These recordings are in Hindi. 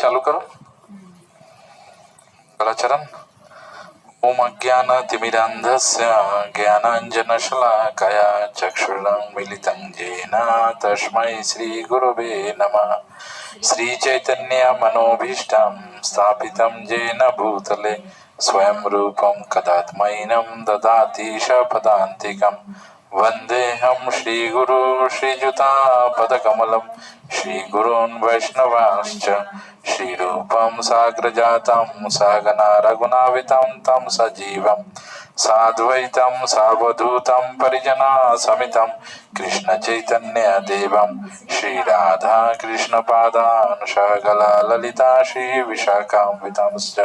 चालू करो पहला चरण। ओम अज्ञानतिमिरान्धस्य ज्ञानाञ्जनशलाकया चक्षुरुन्मीलितं येन तस्मै श्रीगुरवे नमः। श्रीचैतन्यमनोभीष्टं स्थापितं येन भूतले स्वयं रूपं कदात्मैनं ददाति शपदान्तिकं। वन्देऽहं श्रीगुरो श्रीयुतापदकमलं श्रीगुरून् वैष्णवांश्च श्रीरूपं साग्रजातं सहगना रघुनाथं तं सजीवं साद्वैतं सावधूतं परिजनसहितं कृष्णचैतन्यदेवं श्रीराधा कृष्णपादान् सहगना ललिता श्रीविशाखान्वितांश्च।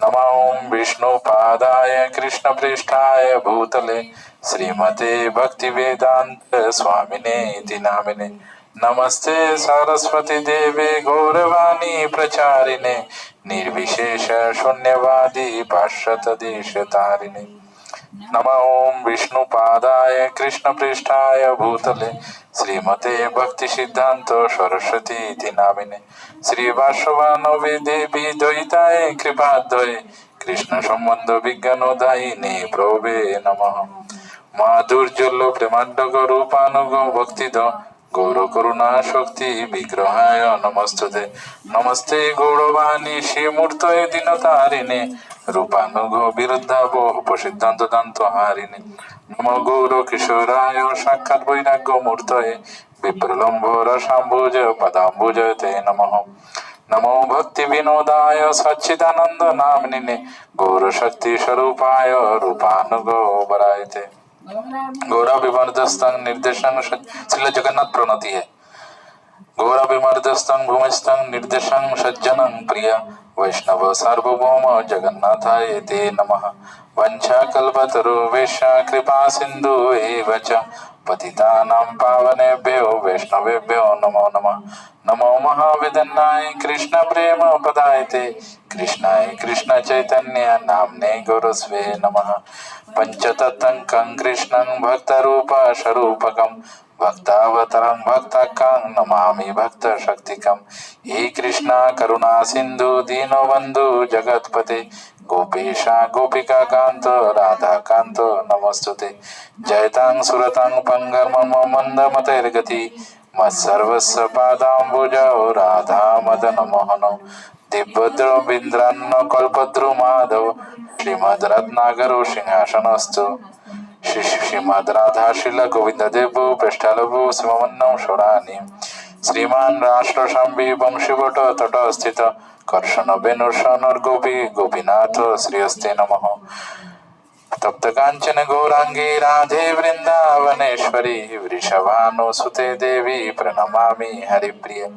नमो विष्णुपादाय कृष्णप्रेष्ठाय भूतले श्रीमते भक्तिवेदान्त स्वामिने इति नामिने। नमस्ते सरस्वती देवे गौरवाणी प्रचारिणे निर्विशेष शून्यवादी पाश्चात्यदेशतारिणे। नमो विष्णुपादाय कृष्णप्रेष्ठाय भूतले श्रीमते भक्ति सिद्धांत सरस्वती इति नामिने। श्रीवासवानवे देवी द्वैताय कृपाद्वये कृष्ण संबंध विज्ञानोदायिने प्रभवे नमः। माधुर्यल्लो प्रेमाड्डग रूपानुगो भक्तिद गौर करुणा शक्ति विग्रहाय नमस्तुते। नमस्ते गौरवाणी श्रीमूर्तये दीनतारिणे रूपानुगो विरुद्धावो उपसिद्धान्त हारिणे। नमो गौर किशोराय साक्षात् वैराग्य मूर्तये विप्रलम्भ रसाम्बुज पदाम्बुज ते नमः। नमो भक्ति विनोदाय सच्चिदानंद नामिने गौर शक्ति स्वरूपाय रूपानुगो बरायते। गौरा विमर्दस्तंग निर्देशन श्रील जगन्नाथ प्रणति है। गौरा विमर्दस्तंग भूमिस्तंग निर्देशन सज्जनं प्रिय वैष्णव सार्वभौम जगन्नाथाय ते नमः। वंशाकल्पतरुभ्यश्च कृपा सिन्धु एव च पतितानां पावनेभ्यो वैष्णवेभ्यो नमो नमः। नमो महाविदन्नाय कृष्ण प्रेम पदायते कृष्णाय कृष्ण चैतन्य नाम्ने गौरस्वे नमः। पंचतत्त्वं कृष्णं भक्तरूप स्वरूपकं भक्तावतारं भक्ताख्यं नमामि भक्तशक्तिकं। हे कृष्णा करुणा सिंधु दीनबन्धु जगत्पते गोपेशा गोपिका कांत राधा कांत नमस्तुते। जयतां सुरतां पंगर्मम मंदमतेर्गति मत्सर्वस्य पादाम्बुजौ राधा मदन मोहनौ। दिव्यद्रो बिन्द्रान्न कल्पद्रु माधव श्रीमद् रत्नाकरो सिंहासनस्थो। श्रीमद् राधा शील गोविंद देव पृष्ठालभो सिमन्नं शोरानि। श्रीमान राष्ट्र शंभि वंशीवट तट स्थित कर्षण वेणुर्षणर गोपी गोपीनाथ श्रीयस्ते नमः। तप्त कांचन गौरांगी राधे वृंदावनेश्वरी वृषभानुसुते देवी प्रणमामि हरिप्रिय।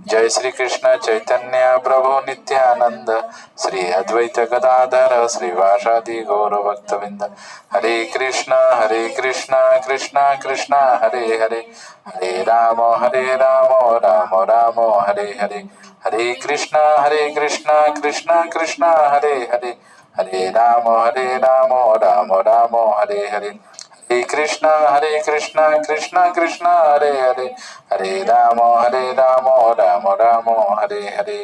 जय श्री कृष्ण चैतन्य प्रभु नित्यानंद श्री अद्वैत गदाधर श्रीवासादि गौर भक्तविंद। हरे कृष्ण कृष्ण कृष्ण हरे हरे हरे राम राम राम हरे हरे। हरे कृष्ण कृष्ण कृष्ण हरे हरे हरे राम राम राम हरे हरे। हरे कृष्ण कृष्ण कृष्ण हरे हरे हरे राम राम राम हरे हरे।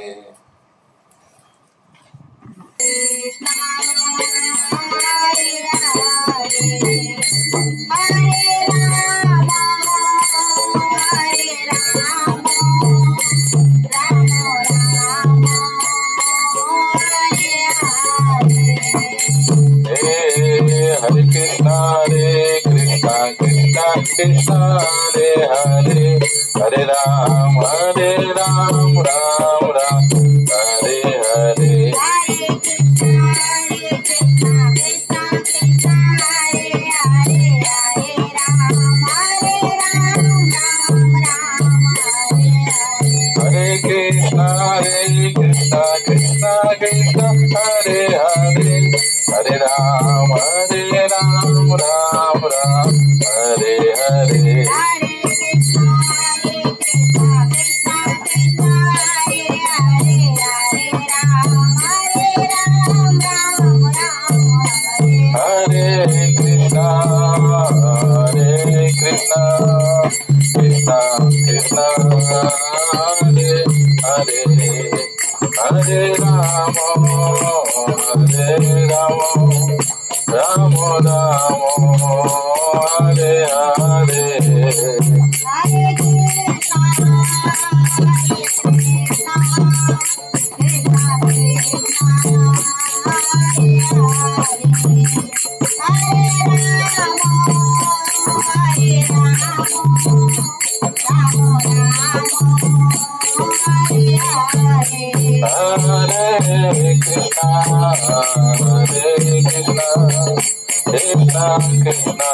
हरे कृष्णा कृष्णा कृष्णा हरे हरे हरे राम राम राम हरे हरे। हरे कृष्णा कृष्णा कृष्णा हरे हरे हरे राम राम हरे हरे। हरे Krishna Krishna Krishna Hare Hare Hare Ramo, Ramo Ramo, Hare Hare. Hare Krishna, Hare Krishna, Krishna Krishna,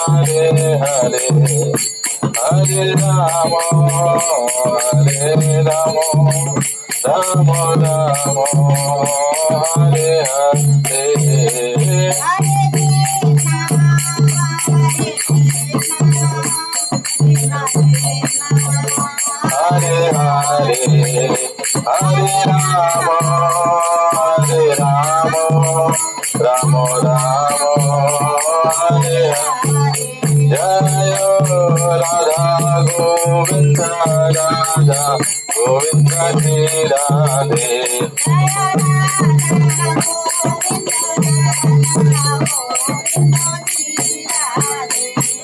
Hare Hare, Hare Ramo, Ramo Ramo, Hare Hare. Hare Hare, Hare Ramo, Ramo Ramo, Hare Hare. Jayo Radha Govinda, Radha Govinda Shri Radhe.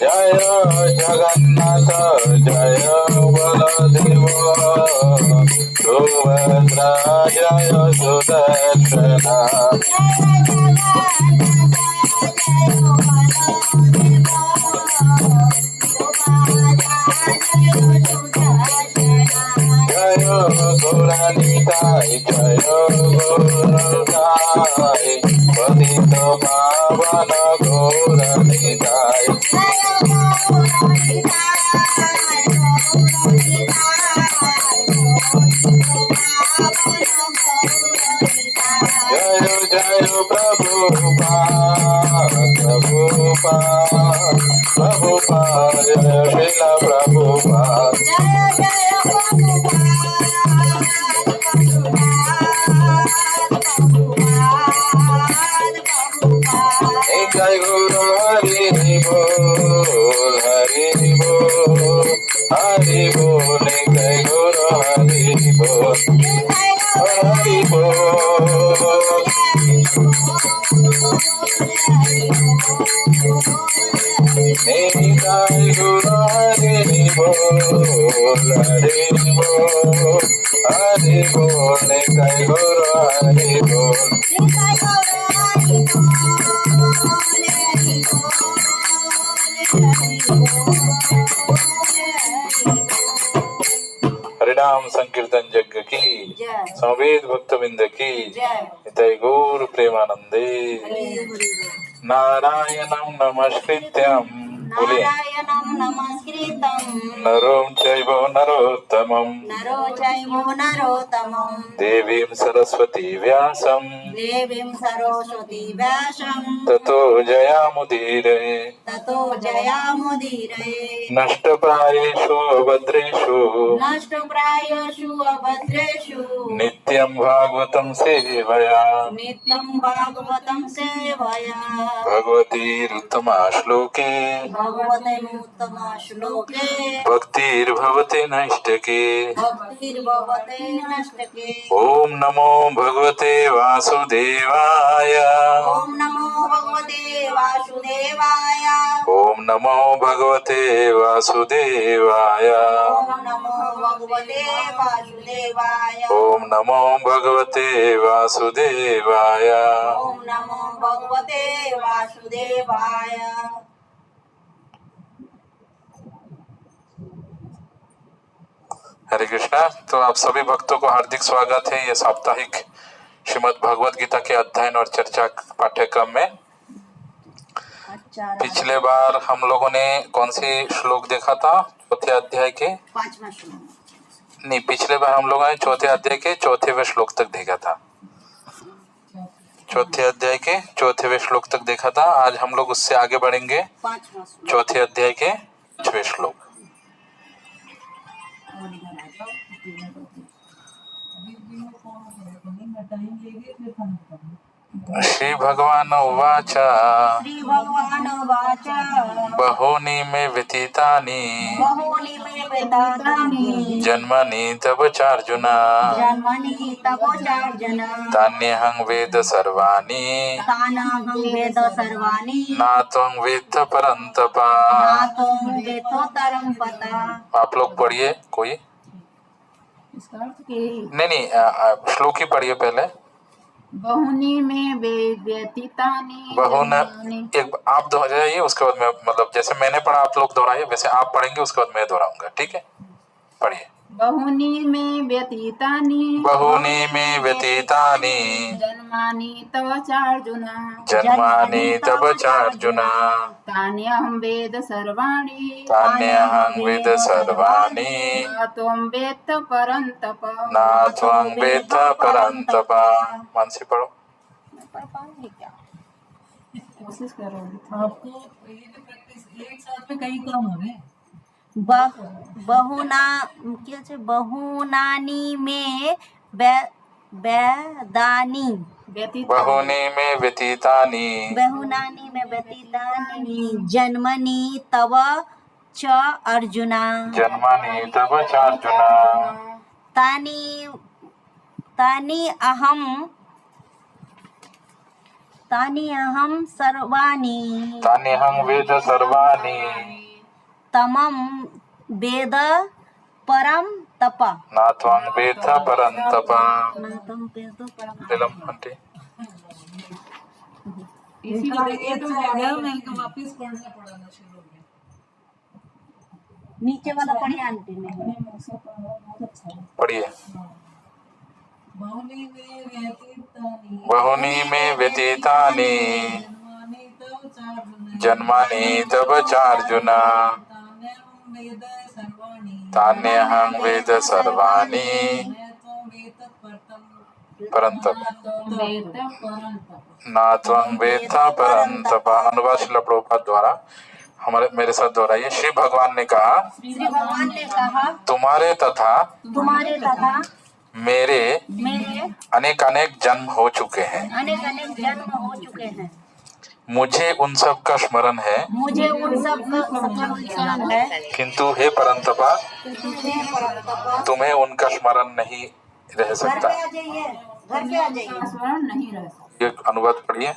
Jaya Jagannath, Jaya Baladeva, Subhadra, Jaya Sudarshana. Jaya Gauranitai, Jaya Gauranitai, Patito Pavana Gauranitai. Jaya Jaya Prabhupada, Prabhupada, Jaya Srila Prabhupada. Jai Guru Hari Bol, Hari Bol, Hari Bol, Jai Guru Hari Bol, Hari Bol. Jai Guru Hari Bol, Hari Bol, Hari Bol, Jai Guru Hari Bol. हरिनाम संकीर्तन यज्ञ की, समवेत भक्तविंद की, निताई गौर प्रेमानंदे। नारायणं नमस्कृत्यं, बोलिए, नारायणं नमस्कृतं नरों चैव नरोत्तमं, देवीं सरस्वती व्यासं ततो जयामुदीरये। नष्टप्रायेषु अभद्रेषु नित्यं भागवतं सेवया भगवतीरुत्तमा श्लोके भक्तिर्भवते नैष्टके। ओम नमो भगवते वासुदेवाय, ओम नमो भगवते वासुदेवाय, ओम नमो भगवते वासुदेवाय, ओम नमो भगवते वासुदेवाय, ओम नमो भगवते वासुदेवाय। ओम नमो भगवते वासुदेवाय। हरे कृष्णा। तो आप सभी भक्तों को हार्दिक स्वागत है ये साप्ताहिक श्रीमद् भगवद गीता के अध्ययन और चर्चा पाठ्यक्रम में। पिछले बार हम लोगों ने कौन से श्लोक देखा था? चौथे अध्याय के 5वां श्लोक नहीं, पिछले बार हम लोगों ने चौथे अध्याय के 4वें श्लोक तक देखा था। चौथे अध्याय के 4वें श्लोक तक देखा था। आज हम लोग उससे आगे बढ़ेंगे, 5वां श्लोक चौथे अध्याय के 5वें श्लोक। श्री भगवान उवाच श्री भगवान उवाच बहूनि मे व्यतीतानि वेदानि जन्मनि तव चार्जुन जन्मनि तव चार्जुन तान्यहं वेद सर्वाणि तानहं वेद सर्वाणि ना त्वं वेत्थ परन्तप। नातं वेत्तोत्तरं पता। आप लोग पढ़िए कोई। इसका अर्थ क्या है? नहीं, श्लोक ही पढ़िए पहले। बहुनी में व्यतीतानि बहुन जन्मानि। एक आप दोहराइए, उसके बाद मैं मतलब जैसे मैंने पढ़ा आप लोग दोहराइए, वैसे आप पढ़ेंगे उसके बाद मैं दोहराऊंगा, ठीक है? पढ़िए। बहुनी में व्यतीतानि बहुनी में व्यतीतानि जन्मानि तव चार्जुन जन्मानि तव चार्जुन तान्यहं वेद सर्वाणि तान्यहं वेद सर्वाणि न त्वं वेत्त परन्तप। ना त्वं वेत्थ परन्तप। मन से पढ़ो। पढ़ पाऊंगी क्या? कोशिश करो। आपको ये जो प्रैक्टिस एक साथ में कई काम हो गए। बहुना क्या છે? बहुनानी में वेदानि व्यतीत बहुनी में व्यतीतानि बहुनानी में व्यतीतानि जन्मनि तव च अर्जुना जन्मानि तव चार्जुन तानि अहं सर्वाणि तान्यहं वेद सर्वाणि तमं वेद परम तप ना त्वं वेत्थ परन्तप। नातं वेद परम नीलम आंटी। इसी एक वजह तो जगह मेरे को वापस पढ़ना पड़ा ना शुरू में। नीचे वाला पढ़िए आंटी ने। पढ़िए। बहुनी में व्यतीतानि बहुनी में व्यतीतानि जन्मानि तव जन्मानि तव चार्जुन चार्जुन तान्यहं वेद सर्वाणि तान्यहं वेद सर्वाणि न त्वं वेत्त परन्तप। वेत्त परन्तप। ना त्वं वेत्थ परन्तप। अनुवाद श्रील प्रभुपाद द्वारा। हमारे मेरे साथ दोहराइए। श्री भगवान ने कहा, श्री भगवान ने कहा तुम्हारे तथा तुम्हारे तथा मेरे मेरे अनेक अनेक जन्म हो चुके हैं। अनेक अनेक जन्म हो चुके हैं। मुझे उन सब का स्मरण है, मुझे उन सब का स्मरण है, किंतु हे परंतपा तुम्हें परंतपा तुम्हें उनका स्मरण नहीं रह घर सकता। पे आ जाइए, घर पे आ जाइए, स्मरण नहीं रह सकता। ये अनुवाद पढ़िए। घर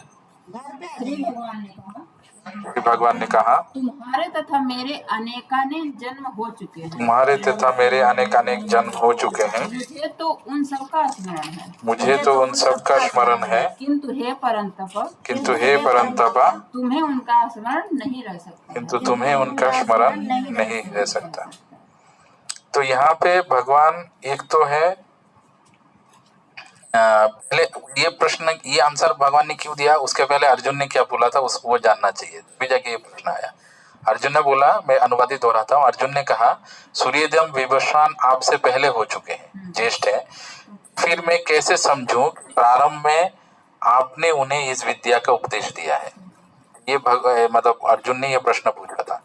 पे आ श्री जाइए। भगवान ने कहा, श्री भगवान ने कहा, तुम्हारे तथा मेरे अनेकानेक जन्म हो चुके हैं। तुम्हारे तथा मेरे अनेक अनेक जन्म हो चुके हैं। मुझे तो उन सबका स्मरण है, मुझे तो उन सब का स्मरण है, किंतु हे परंतप किंतु हे परंतपा तुम्हें उनका स्मरण नहीं रह सकता। किंतु तुम्हें उनका स्मरण नहीं रह सकता। तो यहाँ पे भगवान एक तो है पहले ये प्रश्न, ये आंसर भगवान ने क्यों दिया, उसके पहले अर्जुन ने क्या बोला था उसको वो जानना चाहिए, तभी जाके ये प्रश्न आया। अर्जुन ने बोला, मैं अनुवादित दोहराता हूँ। अर्जुन ने कहा, सूर्यदेव विवस्वान आपसे पहले हो चुके हैं, ज्येष्ठ है, फिर मैं कैसे समझूं प्रारंभ में आपने उन्हें इस विद्या का उपदेश दिया है। ये मतलब अर्जुन ने ये प्रश्न पूछा था,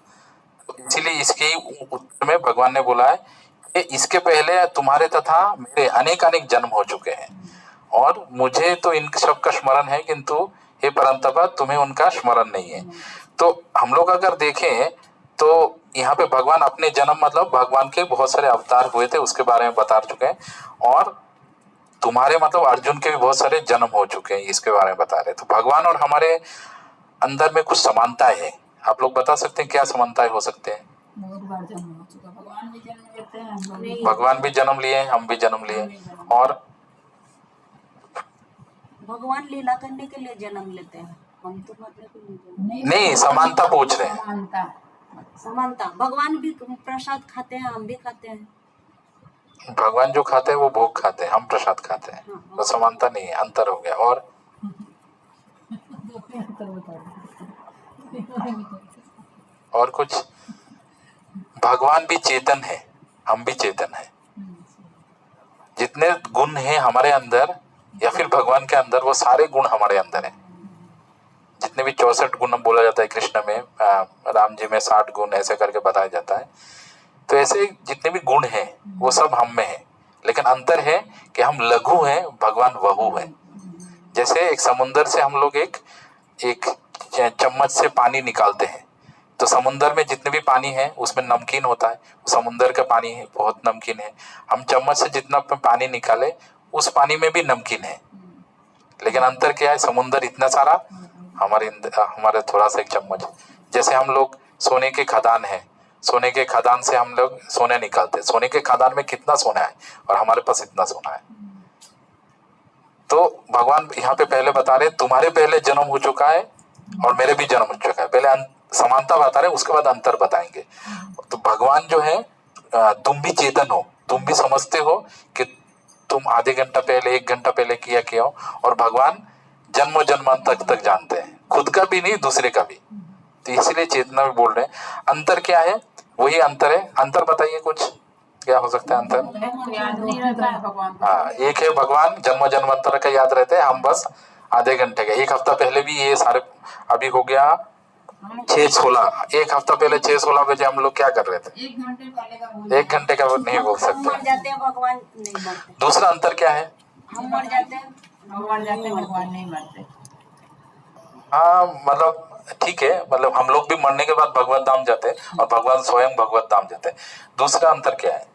इसीलिए इसके उत्तर में भगवान ने बोला है कि इसके पहले तुम्हारे तथा मेरे अनेक अनेक जन्म हो चुके हैं और मुझे तो इन सब का स्मरण है, किंतु हे परंतपा तुम्हें उनका स्मरण नहीं है। तो हम लोग अगर देखें तो यहाँ पे भगवान अपने जन्म मतलब भगवान के बहुत सारे अवतार हुए थे उसके बारे में बता चुके हैं, और तुम्हारे मतलब अर्जुन के भी बहुत सारे जन्म हो चुके हैं इसके बारे में बता रहे हैं। तो भगवान और हमारे अंदर में कुछ समानताएं हैं। आप लोग बता सकते हैं क्या समानताएं हो सकते हैं? बहुत बार जन्म हो चुका, भगवान भी जन्म लेते हैं, हम लोग भी। भगवान भी जन्म लिए, हम भी जन्म लिए, और भगवान लीला करने के लिए जन्म लेते हैं, हम तो मतलब के लिए जन्म। नहीं, समानता पूछ रहे हैं। समानता। समानता, भगवान भी प्रसाद खाते हैं, हम भी खाते हैं। भगवान जो खाते हैं वो भोग खाते हैं, हम प्रसाद खाते हैं, तो समानता नहीं है, अंतर हो गया। और कुछ? भगवान भी चेतन है, हम भी चेतन है। जितने गुण हैं हमारे अंदर या फिर भगवान के अंदर, वो सारे गुण हमारे अंदर हैं। जितने भी 64 गुण बोला जाता है कृष्ण में, राम जी में 60 गुण ऐसे करके बताया जाता है। तो ऐसे जितने भी गुण हैं वो सब हम में है, लेकिन अंतर है कि हम लघु हैं, भगवान वहु है। जैसे एक समुंदर से हम लोग एक चम्मच से पानी निकालते हैं, तो समुंदर में जितने भी पानी है उसमें नमकीन होता है, समुंदर का पानी है बहुत नमकीन है। हम चम्मच से जितना पानी निकाले उस पानी में भी नमकीन है, लेकिन अंतर क्या है, समुंदर इतना सारा, हमारे थोड़ा सा एक चम्मच। जैसे हम लोग सोने के खदान है, सोने के खदान से हम लोग सोने निकालते हैं, सोने के खदान में कितना सोना है और हमारे पास इतना सोना है। तो भगवान यहाँ पे पहले बता रहे तुम्हारे पहले जन्म हो चुका है और मेरे भी जन्म हो चुका है। पहले समानता बता रहे, उसके बाद अंतर बताएंगे। तो भगवान जो है, तुम भी चेतन हो, तुम भी समझते हो कि तुम आधे घंटा पहले 1 घंटा पहले किया हो, और भगवान जन्म जन्मांतर तक जानते हैं, खुद का भी नहीं दूसरे का भी। तो इसीलिए चेतना में बोल रहे हैं। अंतर क्या है, वही अंतर है। अंतर बताइए कुछ, क्या हो सकता है अंतर? याद नहीं रहता है भगवान को। हाँ, एक है भगवान जन्म जन्मांतर का याद रहता है, हम बस आधे घंटे का। 1 हफ्ता पहले भी ये सारे, अभी हो गया 6:16, 1 हफ्ता पहले 6:16 बजे हम लोग क्या कर रहे थे? 1 घंटे पहले का बोल 1 घंटे का नहीं बोल हम मर सकते। जाते हैं, भगवान नहीं मरते। दूसरा अंतर क्या है? हम मर जाते हैं, भगवान जाते हैं, भगवान नहीं मरते। हाँ मतलब ठीक है, मतलब हम लोग भी मरने के बाद भगवत धाम जाते हैं और भगवान स्वयं भगवत धाम जाते हैं। दूसरा अंतर क्या है?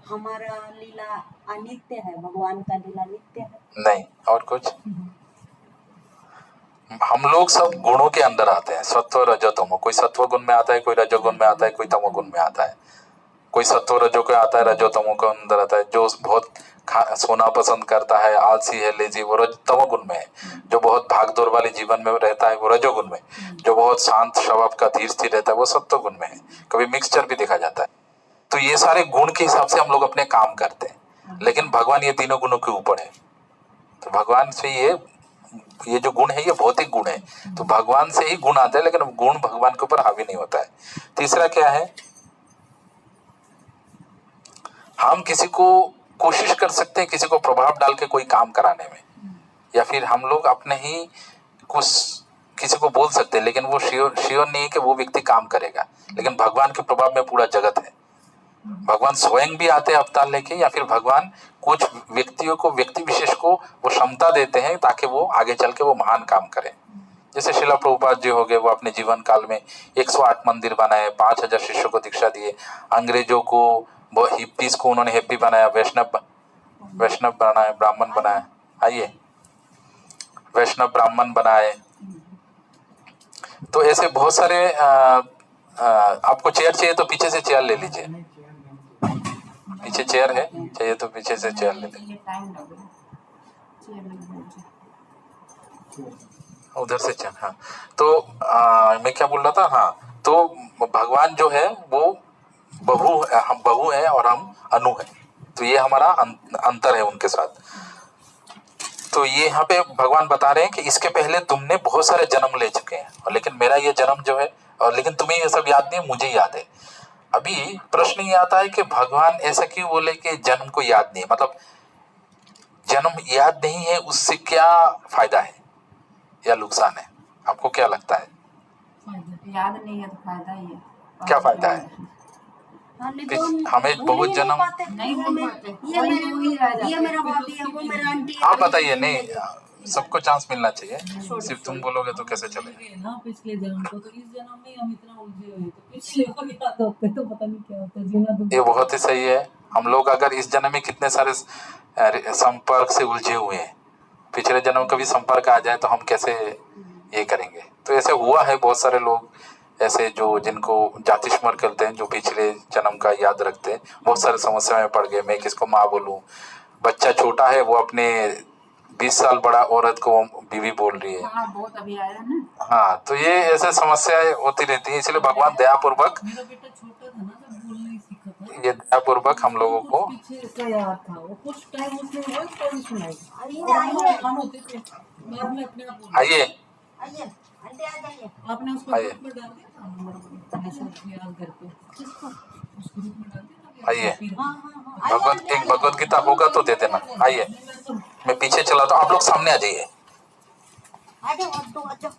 हमारा लीला अनित्य है, भगवान का लीला नित्य है। नहीं, और कुछ? हम लोग सब गुणों के अंदर आते हैं, सत्व रजो तमो। कोई सत्व गुण में आता है, कोई रजोगुण में आता है, कोई तमोगुण में आता है। कोई सत्व रजो के आता है, रजो तमो के अंदर आता है। जो बहुत सोना पसंद करता है, आलसी है, लेजी, वो तमोगुण में है। जो बहुत भागदौड़ वाले जीवन में रहता है वो रजोगुण में। जो बहुत शांत स्वभाव का धीर स्थिर रहता है वो सत्व गुण में है। कभी मिक्सचर भी देखा जाता है। तो ये सारे गुण के हिसाब से हम लोग अपने काम करते हैं, लेकिन भगवान ये तीनों गुणों के ऊपर है। तो भगवान से ये जो गुण है ये भौतिक गुण है, तो भगवान से ही गुण आते हैं, लेकिन गुण भगवान के ऊपर हावी नहीं होता है। तीसरा क्या है, हम किसी को कोशिश कर सकते हैं किसी को प्रभाव डाल के कोई काम कराने में, या फिर हम लोग अपने ही कुछ किसी को बोल सकते हैं, लेकिन वो श्योर नहीं है कि वो व्यक्ति काम करेगा। लेकिन भगवान के प्रभाव में पूरा जगत है। भगवान स्वयं भी आते हैं अवतार लेके, या फिर भगवान कुछ व्यक्तियों को, व्यक्ति विशेष को वो क्षमता देते हैं ताकि वो आगे चल के वो महान काम करें। जैसे शिला प्रभुपाद जी हो गए, वो अपने जीवन काल में 108 मंदिर बनाए, 5000 शिष्यों को दीक्षा दिए, अंग्रेजों को, वो हिप्पीज को उन्होंने हैप्पी बनाया, वैष्णव बनाए, ब्राह्मण बनाए। आइए, वैष्णव ब्राह्मण बनाए। तो ऐसे बहुत सारे आपको चेयर चाहिए तो पीछे से चेयर ले लीजिए, पीछे चेयर है, चाहिए तो पीछे से चेयर ले लीजिए, टाइम लगेगा। चेयर लग उधर से चेयर। हाँ, तो मैं क्या बोल रहा था, हाँ, तो भगवान जो है वो हम बहु है और हम अनु है। तो ये हमारा अंतर है उनके साथ। तो ये यहाँ पे भगवान बता रहे हैं कि इसके पहले तुमने बहुत सारे जन्म ले चुके हैं, और लेकिन मेरा ये जन्म जो है, और लेकिन तुम्हें ये सब याद नहीं है, मुझे याद है। अभी प्रश्न ये आता है कि भगवान ऐसा क्यों बोले कि जन्म को याद नहीं है? मतलब जन्म याद नहीं है उससे क्या फायदा है या नुकसान है? आपको क्या लगता है? याद नहीं है तो फायदा ही है। क्या फायदा है? हमें बहुत जन्म नहीं बोल पाते। ये मेरा भाभी है, वो मेरा आंटी है। आप बताइए। नहीं, सबको चांस मिलना चाहिए, सिर्फ तुम बोलोगे तो कैसे चलेगा? ना पिछले जन्म को, तो इस जन्म में हम इतना उलझे हुए, तो पिछले को याद होते तो पता नहीं क्या होता, जीना तो ये बहुत ही सही है। हम लोग अगर इस जन्म में कितने सारे संपर्क से उलझे हुए हैं, पिछले जन्म का भी संपर्क आ जाए तो हम कैसे ये करेंगे? तो ऐसे हुआ है, बहुत सारे लोग ऐसे जो जिनको जाति स्मरण करते हैं, जो पिछले जन्म का याद रखते हैं, बहुत सारे समस्या में पड़ गए। मैं किसको माँ बोलूँ? बच्चा छोटा है, वो अपने 20 साल बड़ा औरत को बीवी बोल रही है। हाँ, बहुत अभी आया ना। हाँ, तो ये ऐसे समस्याएं होती रहती है। इसलिए भगवान दयापूर्वक, मेरा बेटा छोटा था ना, जब बोलना ही सीखा था, ये दयापूर्वक हम लोगों को, पीछे का याद था, वो कुछ टाइम उसने वो स्टोरी सुनाई, आइए हम होते थे, बाद में अपने आप आइए आइए, आंटी आ जाइए। आपने उसको आइए। ग्रुप में डाल दिया था नंबर, ऐसा याद करके किसको उस ग्रुप में डाल दिया था। आइए, हाँ, भगवत गीता होगा तो दे देना। आइए, मैं पीछे चला तो आप लोग सामने आ जाइए। आ जाओ, अब तो आ जाओ।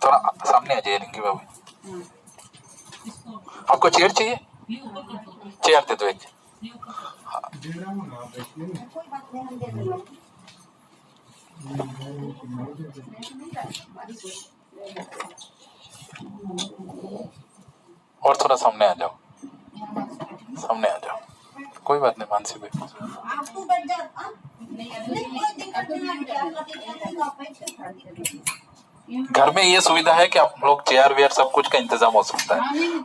थोड़ा सामने आ जाइए रिंकी बाबू। आपको चेयर चाहिए? चेयर दे दो एक। कोई बात नहीं, हम दे देंगे। और थोड़ा सामने आ जाओ, सामने आ जाओ, कोई बात नहीं मानसी भाई। आपको बच जाता नहीं, कोई दिक्कत नहीं आती, आपका दिक्कत है तो आप बैठे। घर में ये सुविधा है कि आप लोग चेयर वेयर सब कुछ का इंतजाम हो सकता है,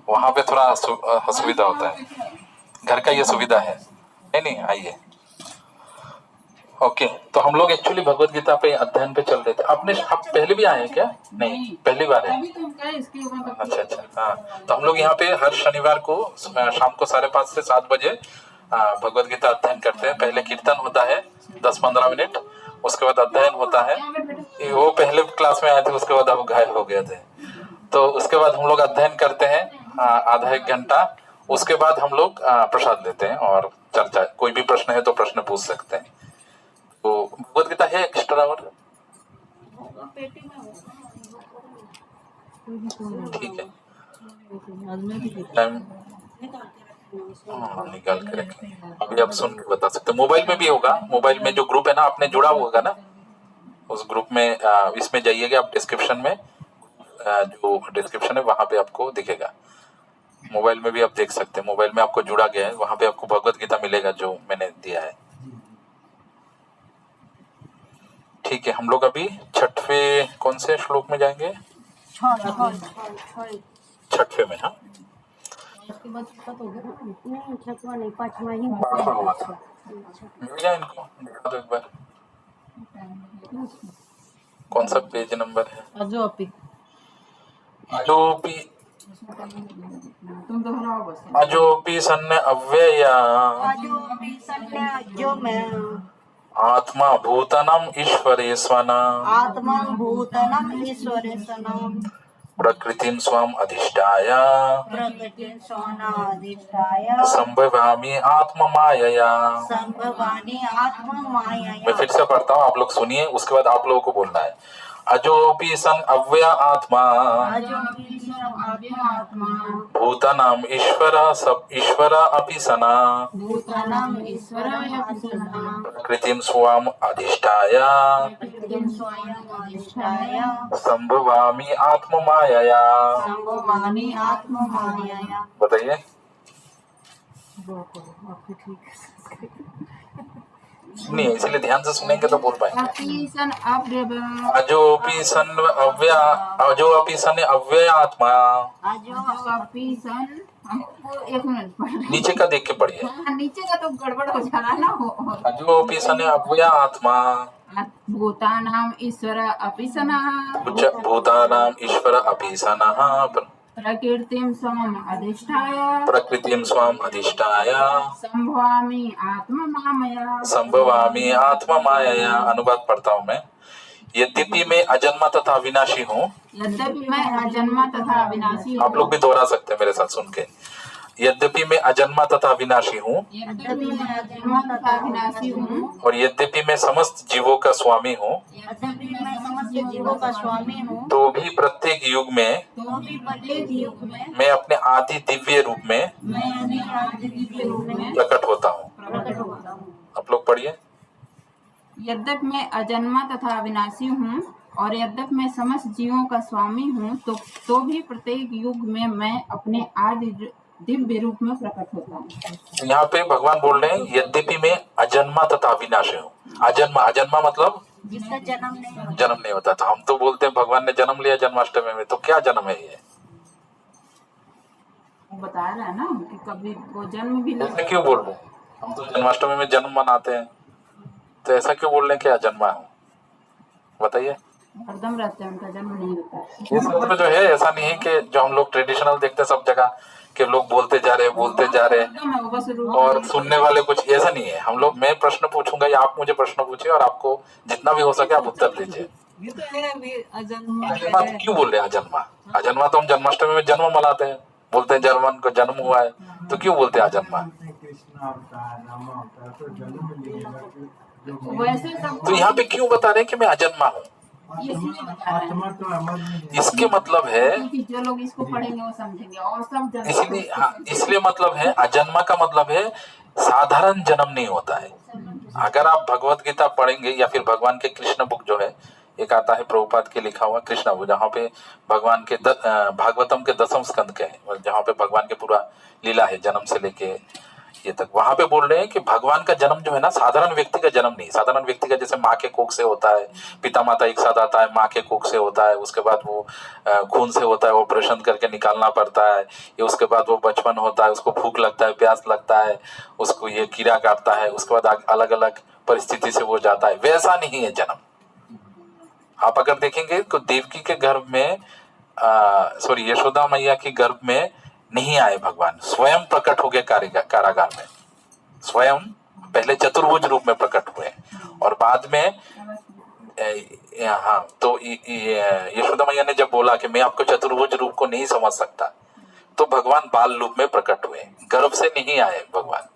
वहां पे थोड़ा असुविधा होता है, घर का ये सुविधा है। नहीं नहीं आइए। ओके, तो हम लोग एक्चुअली भगवत गीता पे अध्ययन पे चल रहे थे। आप पहले भी आए हैं क्या? नहीं, पहली बार है। अच्छा अच्छा, हाँ। तो हम लोग यहाँ पे हर शनिवार को शाम को 5:30 से 7 बजे भगवत गीता अध्ययन करते हैं। पहले कीर्तन होता है 10-15 मिनट, उसके बाद अध्ययन होता है। वो पहले क्लास में आए थे, उसके बाद आप घायल हो गए थे, तो उसके बाद हम लोग अध्ययन करते हैं आधा एक घंटा। उसके बाद हम लोग प्रसाद लेते हैं और चर्चा, कोई भी प्रश्न है तो प्रश्न पूछ सकते हैं। तो भगवत गीता है एक्स्ट्रा और पेटी में ठीक है, आज मैं भी टाइम निकाल के रखें। अभी आप सुन के बता सकते हैं। मोबाइल में भी होगा, मोबाइल में जो ग्रुप है ना, आपने जुड़ा होगा ना, उस ग्रुप में इसमें जाइएगा आप, डिस्क्रिप्शन में जो डिस्क्रिप्शन है वहां पे आपको दिखेगा। मोबाइल में भी आप देख सकते हैं, मोबाइल में आपको जुड़ा गया है, वहां पे आपको भगवत गीता मिलेगा जो मैंने दिया है। ठीक है, हम लोग अभी छठवें कौन से श्लोक में जाएंगे? छठवें में। हाँ, उसके बाद छठा तो हो गया ना। नहीं, छठवां नहीं, पांचवा ही पांचवा हुआ था। मिल गया इनको, दिखा दो एक बार, कौन सा पेज नंबर है? अजो अपी अजोपि तुम दोहराओ बस। अजोपि सन्न अव्यया जो भी सन्या जो मैं आत्मा भूतनम ईश्वरे स्वना आत्मा भूतनम ईश्वरे सनम प्रकृतिं स्वाम अधिष्ठाय प्रकृति सोनाधिष्ठाय संभवामि आत्म मायया। संभवानी आत्मा माया। मैं फिर से पढ़ता हूँ, आप लोग सुनिए, उसके बाद आप लोगों को बोलना है। अजोपि सन अव्यय आत्मा आत्मा भूतानाम ईश्वर सब ईश्वर अपि सना भूतनम ईश्वर प्रकृतिं स्वाम अधिष्ठाय स्वयं अधिष्ठाय संभवामि आत्म मायया। संभवानी आत्मा माया। बताइए। आपकी ठीक नहीं, इसलिए ध्यान से सुनेंगे तो बोल पाएंगे। अपीसन अव्यय अजोपि सन अव्यय अजो अपि सन अव्यय आत्मा। अपीसन हमको 1 मिनट पढ़ नीचे का देख के पढ़िए। नीचे का तो गड़बड़ हो जा रहा ना हो। अजोपि सन अव्यय आत्मा भूतानाम ईश्वर अपीसना भूतानाम ईश्वर अपि सनः प्रकृतिं स्वम अधिष्ठाय प्रकृतिं स्वाम अधिष्ठाय संभवामि आत्मा मामया। संभवामि आत्मा मायया। अनुवाद पढ़ता हूँ मैं। यद्यपि मैं अजन्मा तथा अविनाशी हूँ, यद्यपि मैं अजन्मा तथा अविनाशी आप लोग भी दोहरा सकते हैं मेरे साथ सुन के। यद्यपि मैं अजन्मा तथा अविनाशी हूँ यद्यपि मैं अजन्मा तथा अविनाशी हूँ और यद्यपि मैं समस्त जीवों का स्वामी हूँ, यद्यपि मैं समस्त जीवों का स्वामी हूँ तो भी प्रत्येक युग में तो भी प्रत्येक युग में मैं अपने आदि दिव्य रूप में मैं अपने आदि दिव्य रूप में प्रकट होता हूँ। प्रकट होता हूँ। आप लोग पढ़िए। यद्यपि मैं अजन्मा तथा अविनाशी हूँ और यद्यपि मैं समस्त जीवों का स्वामी हूँ तो भी प्रत्येक युग में मैं अपने आदि दिव्य रूप में प्रकट होता हूँ। यहाँ पे भगवान बोल रहे हैं यद्यपि मैं अजन्मा तथा अविनाशी हूँ। अजन्मा, अजन्मा मतलब जिसका जन्म नहीं होता। जन्म नहीं होता था। हम तो बोलते हैं भगवान ने जन्म लिया जन्माष्टमी में, तो क्या जन्म है ये? वो बता रहा है ना कि कभी वो जन्म भी नहीं। ऐसा क्यों बोल रहे हैं? हम तो जन्माष्टमी में जन्म मनाते हैं, तो ऐसा क्यों बोल रहे हैं कि अजन्मा हूँ? बताइए। हरदम रहते हैं, उनका जन्म नहीं होता है। ये सत्र जो है ऐसा नहीं है कि जो हम लोग ट्रेडिशनल देखते हैं सब जगह कि लोग बोलते जा रहे हरदम है वो, बस और सुनने वाले कुछ, ऐसा नहीं है। हम लोग, मैं प्रश्न पूछूंगा या आप मुझे प्रश्न पूछिए और आपको जितना भी हो सके आप उत्तर दीजिए। ये तो है अभी अजन्मा अजन्मा है। क्यों बोल रहे हैं अजन्मा? अजन्मा तो हम जन्माष्टमी में जन्म मनाते हैं, बोलते हैं जन्मन को जन्म हुआ है, तो क्यों बोलते हैं अजन्मा? वैसे सब तो यहाँ पे क्यों बता रहे हैं कि मैं अजन्मा हूँ? इसलिए बता रहे हैं इसके मतलब है, क्योंकि जो लोग इसको पढ़ेंगे वो समझेंगे और सब जन्म इसलिए हाँ, इसलिए मतलब है अजन्मा का मतलब है साधारण जन्म नहीं होता है। अगर आप भगवत गीता पढ़ेंगे या फिर भगवान के कृष्ण बुक जो है, एक आता है प्रभुपाद के लिखा हुआ कृष्ण बुक, जहाँ पे भगवान के भागवतम के 10वें स्कंद के है, और जहाँ पे भगवान के पूरा लीला है जन्म से लेके ये तक, वहां पे बोल रहे हैं कि भगवान का जन्म जो है ना साधारण व्यक्ति का जन्म नहीं, साधारण व्यक्ति का जैसे माँ के कोख से होता है, पिता माता एक साथ आता है, माँ के कोख से होता है, उसके बाद वो खून से होता है, ऑपरेशन करके निकालना पड़ता है, ये उसके बाद वो बचपन होता है, उसको भूख लगता है, प्यास लगता है, उसको ये कीड़ा काटता है, उसके बाद अलग अलग परिस्थिति से वो जाता है, वैसा नहीं है जन्म। आप अगर देखेंगे तो देवकी के गर्भ में सॉरी यशोदा मैया के गर्भ में नहीं आए भगवान, स्वयं प्रकट हो गए कारागार में, स्वयं पहले चतुर्भुज रूप में प्रकट हुए और बाद में हाँ, तो यशोदा मैया ने जब बोला कि मैं आपको चतुर्भुज रूप को नहीं समझ सकता, तो भगवान बाल रूप में प्रकट हुए, गर्भ से नहीं आए भगवान।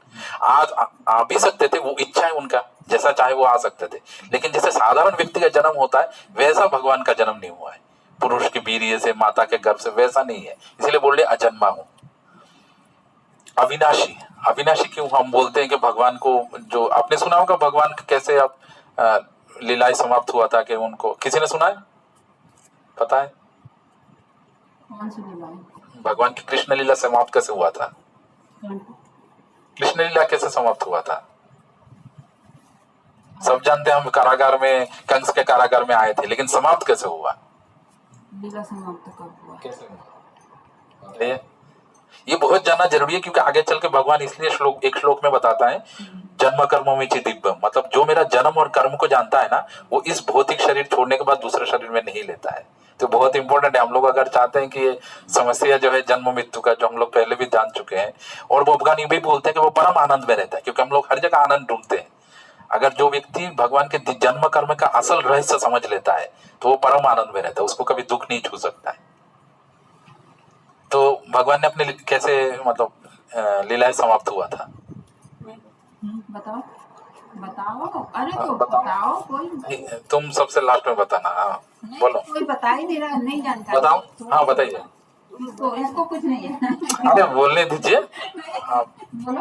आज आ भी सकते थे, वो इच्छा है उनका, जैसा चाहे वो आ सकते थे, लेकिन जैसे साधारण व्यक्ति का जन्म होता है वैसा भगवान का जन्म नहीं हुआ है, पुरुष के वीर्य से, माता के गर्भ से, वैसा नहीं है, इसलिए बोल रहे अजन्मा हूं। अविनाशी, अविनाशी क्यों हम बोलते हैं कि भगवान को, जो आपने सुना होगा भगवान कैसे अब लीलाएं समाप्त हुआ था, कि उनको किसी ने सुना है, पता है कौन सी लीला है? भगवान की कृष्ण लीला समाप्त कैसे हुआ था? कृष्ण लीला कैसे समाप्त हुआ था? सब जानते हैं, हम कारागार में, कंस के कारागार में आए थे, लेकिन समाप्त कैसे हुआ? लीला समाप्त कब हुआ? कैसे हुआ? ये बहुत जानना जरूरी है, क्योंकि आगे चल के भगवान इसलिए एक श्लोक में बताता है, जन्म कर्मों में दिव्यम, मतलब जो मेरा जन्म और कर्म को जानता है ना, वो इस भौतिक शरीर छोड़ने के बाद दूसरे शरीर में नहीं लेता है। तो बहुत इंपॉर्टेंट है, हम लोग अगर चाहते हैं कि ये समस्या जो है जन्म मृत्यु का, जो हम लोग पहले भी जान चुके हैं, और वो भगवान ये भी बोलते हैं कि वो परम आनंद में रहता है, क्योंकि हम लोग हर जगह आनंद ढूंढते हैं। अगर जो व्यक्ति भगवान के जन्म कर्म का असल रहस्य समझ लेता है तो वो परम आनंद में रहता है, उसको कभी दुख नहीं छू सकता है। तो भगवान ने अपने कैसे मतलब लीलाएं समाप्त हुआ था? बताओ बताओ, अरे तो बताओ। बताओ कोई, तुम सबसे लास्ट में बताना। हाँ बोलो, कोई बता ही नहीं रहा, नहीं जानता। बताओ। हाँ बताइए, इसको कुछ नहीं है। अरे बोलने दीजिए। हाँ बोलो।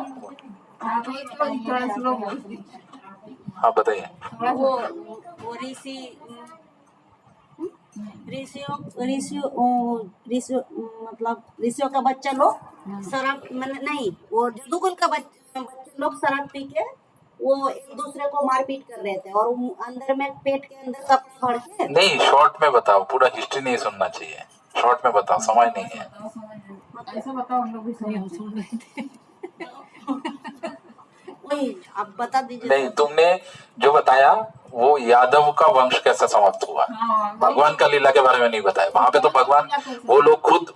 हाँ तो थोड़ा स्लो बोल। हाँ बताइए। वो ऋषियों मतलब ऋषियों का बच्चा लोग शराब नहीं, वो जदुकुल का बच्चे लोग शराब पी के वो एक दूसरे को मारपीट कर रहे थे, और अंदर में पेट के अंदर कपड़े भर के। नहीं, शॉर्ट में बताओ, पूरा हिस्ट्री नहीं सुनना चाहिए, शॉर्ट में बताओ, समय नहीं है। ऐसा बताओ, हम लोग भी सुन रहे थे। वही आप बता दीजिए। नहीं, तुमने जो बताया वो यादव का वंश कैसे समाप्त हुआ, भगवान का लीला के बारे में नहीं बताया। वहां पे तो भगवान, वो लोग खुद,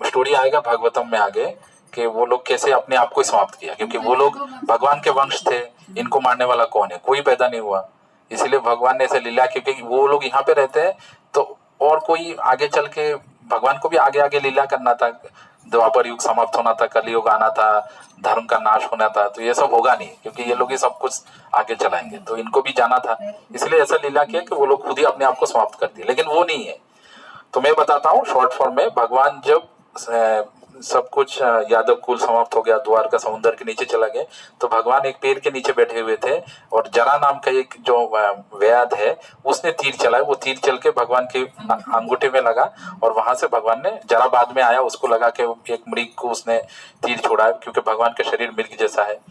स्टोरी आएगा भागवतम में आगे, कि वो लोग कैसे अपने आप को समाप्त किया, क्योंकि वो लोग भगवान के वंश थे, इनको मारने वाला कौन है, कोई पैदा नहीं हुआ, इसलिए भगवान ने ऐसे लीला, क्योंकि वो लोग यहाँ पे रहते हैं, तो और कोई आगे चल के भगवान को भी आगे आगे लीला करना था, द्वापर युग समाप्त होना था, कलयुग आना था, धर्म का नाश होना था, तो ये सब होगा नहीं, क्योंकि ये लोग ही सब कुछ आगे चलाएंगे, तो इनको भी जाना था, इसलिए ऐसा लीला किया कि वो लोग खुद ही अपने आप को समाप्त कर दिए। लेकिन वो नहीं है, तो मैं बताता हूँ शॉर्ट फॉर्म में। भगवान जब सब कुछ यादव कुल समाप्त हो गया, द्वारका समुद्र के नीचे चला गया, तो भगवान एक पेड़ के नीचे बैठे हुए थे, और जरा नाम का एक जो व्याध है उसने तीर चलाया, वो तीर चल के भगवान के अंगूठे में लगा, और वहां से भगवान ने, जरा बाद में आया, उसको लगा कि एक मृग को उसने तीर छोड़ा, क्योंकि भगवान का शरीर मृग जैसा है,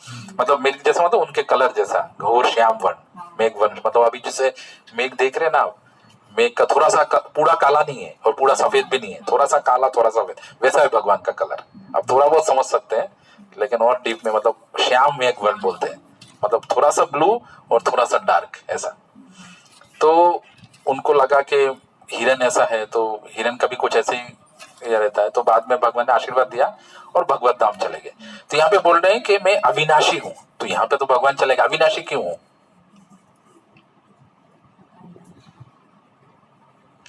मतलब मृग जैसा मतलब उनके कलर जैसा, घोर श्याम वर्ण, मेघ वर्ण, मतलब अभी जैसे मेघ देख रहे हैं ना, मेघ का थोड़ा सा पूरा काला नहीं है और पूरा सफेद भी नहीं है, थोड़ा सा काला थोड़ा सफेद, वैसा है भगवान का कलर। अब थोड़ा बहुत समझ सकते हैं, लेकिन और डीप में मतलब श्याम मेघ वर्ण बोलते हैं, मतलब थोड़ा सा ब्लू और थोड़ा सा डार्क ऐसा। तो उनको लगा कि हिरन ऐसा है, तो हिरन का भी कुछ ऐसे ही रहता है, तो बाद में भगवान ने आशीर्वाद दिया और भगवत धाम चले गए। तो यहाँ पे बोल रहे हैं कि मैं अविनाशी हूँ, तो यहाँ पे तो भगवान चलेगा, अविनाशी क्यों हूँ?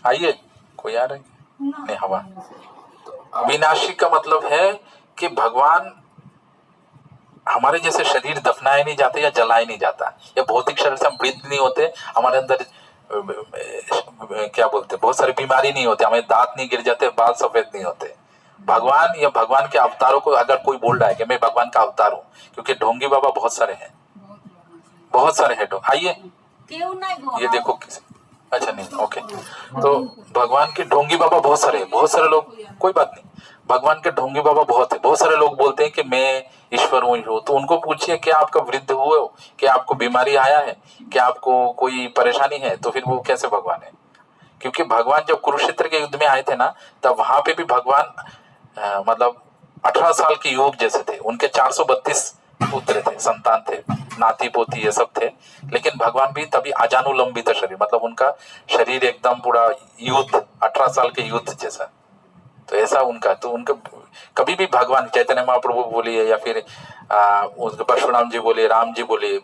आइए, कोई आ रहा है? नहीं, हवा। अविनाशी का मतलब है कि भगवान, हमारे जैसे शरीर दफनाए नहीं जाते या जलाए नहीं जाता, या भौतिक शरीर से हम मृत नहीं होते, हमारे अंदर क्या बोलते, बहुत सारी बीमारी नहीं होती, हमें दांत नहीं गिर जाते, बाल सफेद नहीं होते। भगवान या भगवान के अवतारों को अगर कोई बोल रहा है कि मैं भगवान का अवतार हूँ, क्योंकि ढोंगी बाबा बहुत सारे हैं, बहुत सारे हेड हो। आइए क्यों नहीं ये देखो किसी, अच्छा नहीं, ओके। तो भगवान के ढोंगी बाबा बहुत सारे लोग, कोई बात नहीं, भगवान के ढोंगी बाबा बहुत है। बहुत सारे लोग बोलते हैं कि मैं ईश्वर हूँ, तो उनको पूछिए क्या आपका वृद्ध हुए हो, क्या आपको बीमारी आया है, क्या आपको कोई परेशानी है, तो फिर वो कैसे भगवान है? क्योंकि भगवान जब कुरुक्षेत्र के युद्ध में आए थे ना, तब वहां पे भी भगवान मतलब 18 साल के युवक जैसे थे। उनके 432 पुत्र थे, संतान थे, नाती पोती ये सब थे, लेकिन भगवान भी तभी आजानुलंबित शरीर, मतलब उनका शरीर एकदम पूरा युद्ध, 18 साल के युद्ध जैसा। तो ऐसा उनका, तो उनका कभी भी भगवान चैतन्य महाप्रभु बोलिए या फिर उनके परशुराम जी बोलिए, राम जी बोलिए,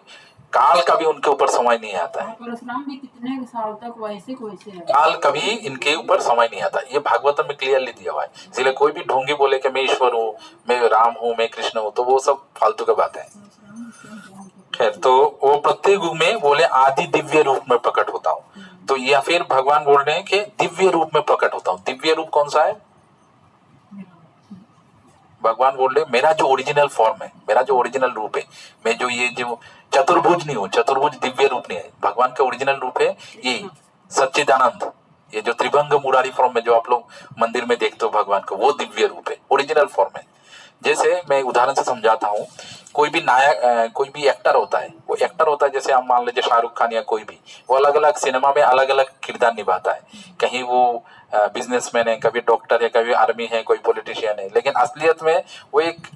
काल का भी उनके ऊपर समय नहीं आता है। परशुराम भी कितने साल तक वैसे है। काल कभी इनके ऊपर समय नहीं आता, ये भागवत में क्लियरली दिया हुआ है। इसलिए कोई भी ढोंगी बोले कि मैं ईश्वर हूँ, मैं राम हूँ, मैं कृष्ण हूँ, तो वो सब फालतू की बात है। खैर, तो वो प्रत्येक युग में बोले आदि दिव्य रूप में प्रकट होता हूँ। तो या फिर भगवान बोल रहे हैं कि दिव्य रूप में प्रकट होता हूँ। दिव्य रूप कौन सा है? भगवान बोल रहे मेरा जो ओरिजिनल फॉर्म है, मेरा जो ओरिजिनल रूप है, मैं जो ये जो चतुर्भुज नहीं हूँ, चतुर्भुज दिव्य रूप नहीं है। भगवान का ओरिजिनल रूप है ये सच्चिदानंद, ये जो त्रिभंग मुरारी फॉर्म में जो आप लोग मंदिर में देखते हो भगवान को, वो दिव्य रूप है, ओरिजिनल फॉर्म है। जैसे मैं उदाहरण से समझाता हूँ, कोई भी नायक, कोई भी एक्टर होता है, वो एक्टर होता है, जैसे आप मान लीजिए शाहरुख खान या कोई भी, वो अलग अलग सिनेमा में अलग अलग किरदार निभाता है। कहीं वो बिजनेसमैन है, कभी डॉक्टर है, कभी आर्मी है, कोई पॉलिटिशियन है, लेकिन असलियत में वो एक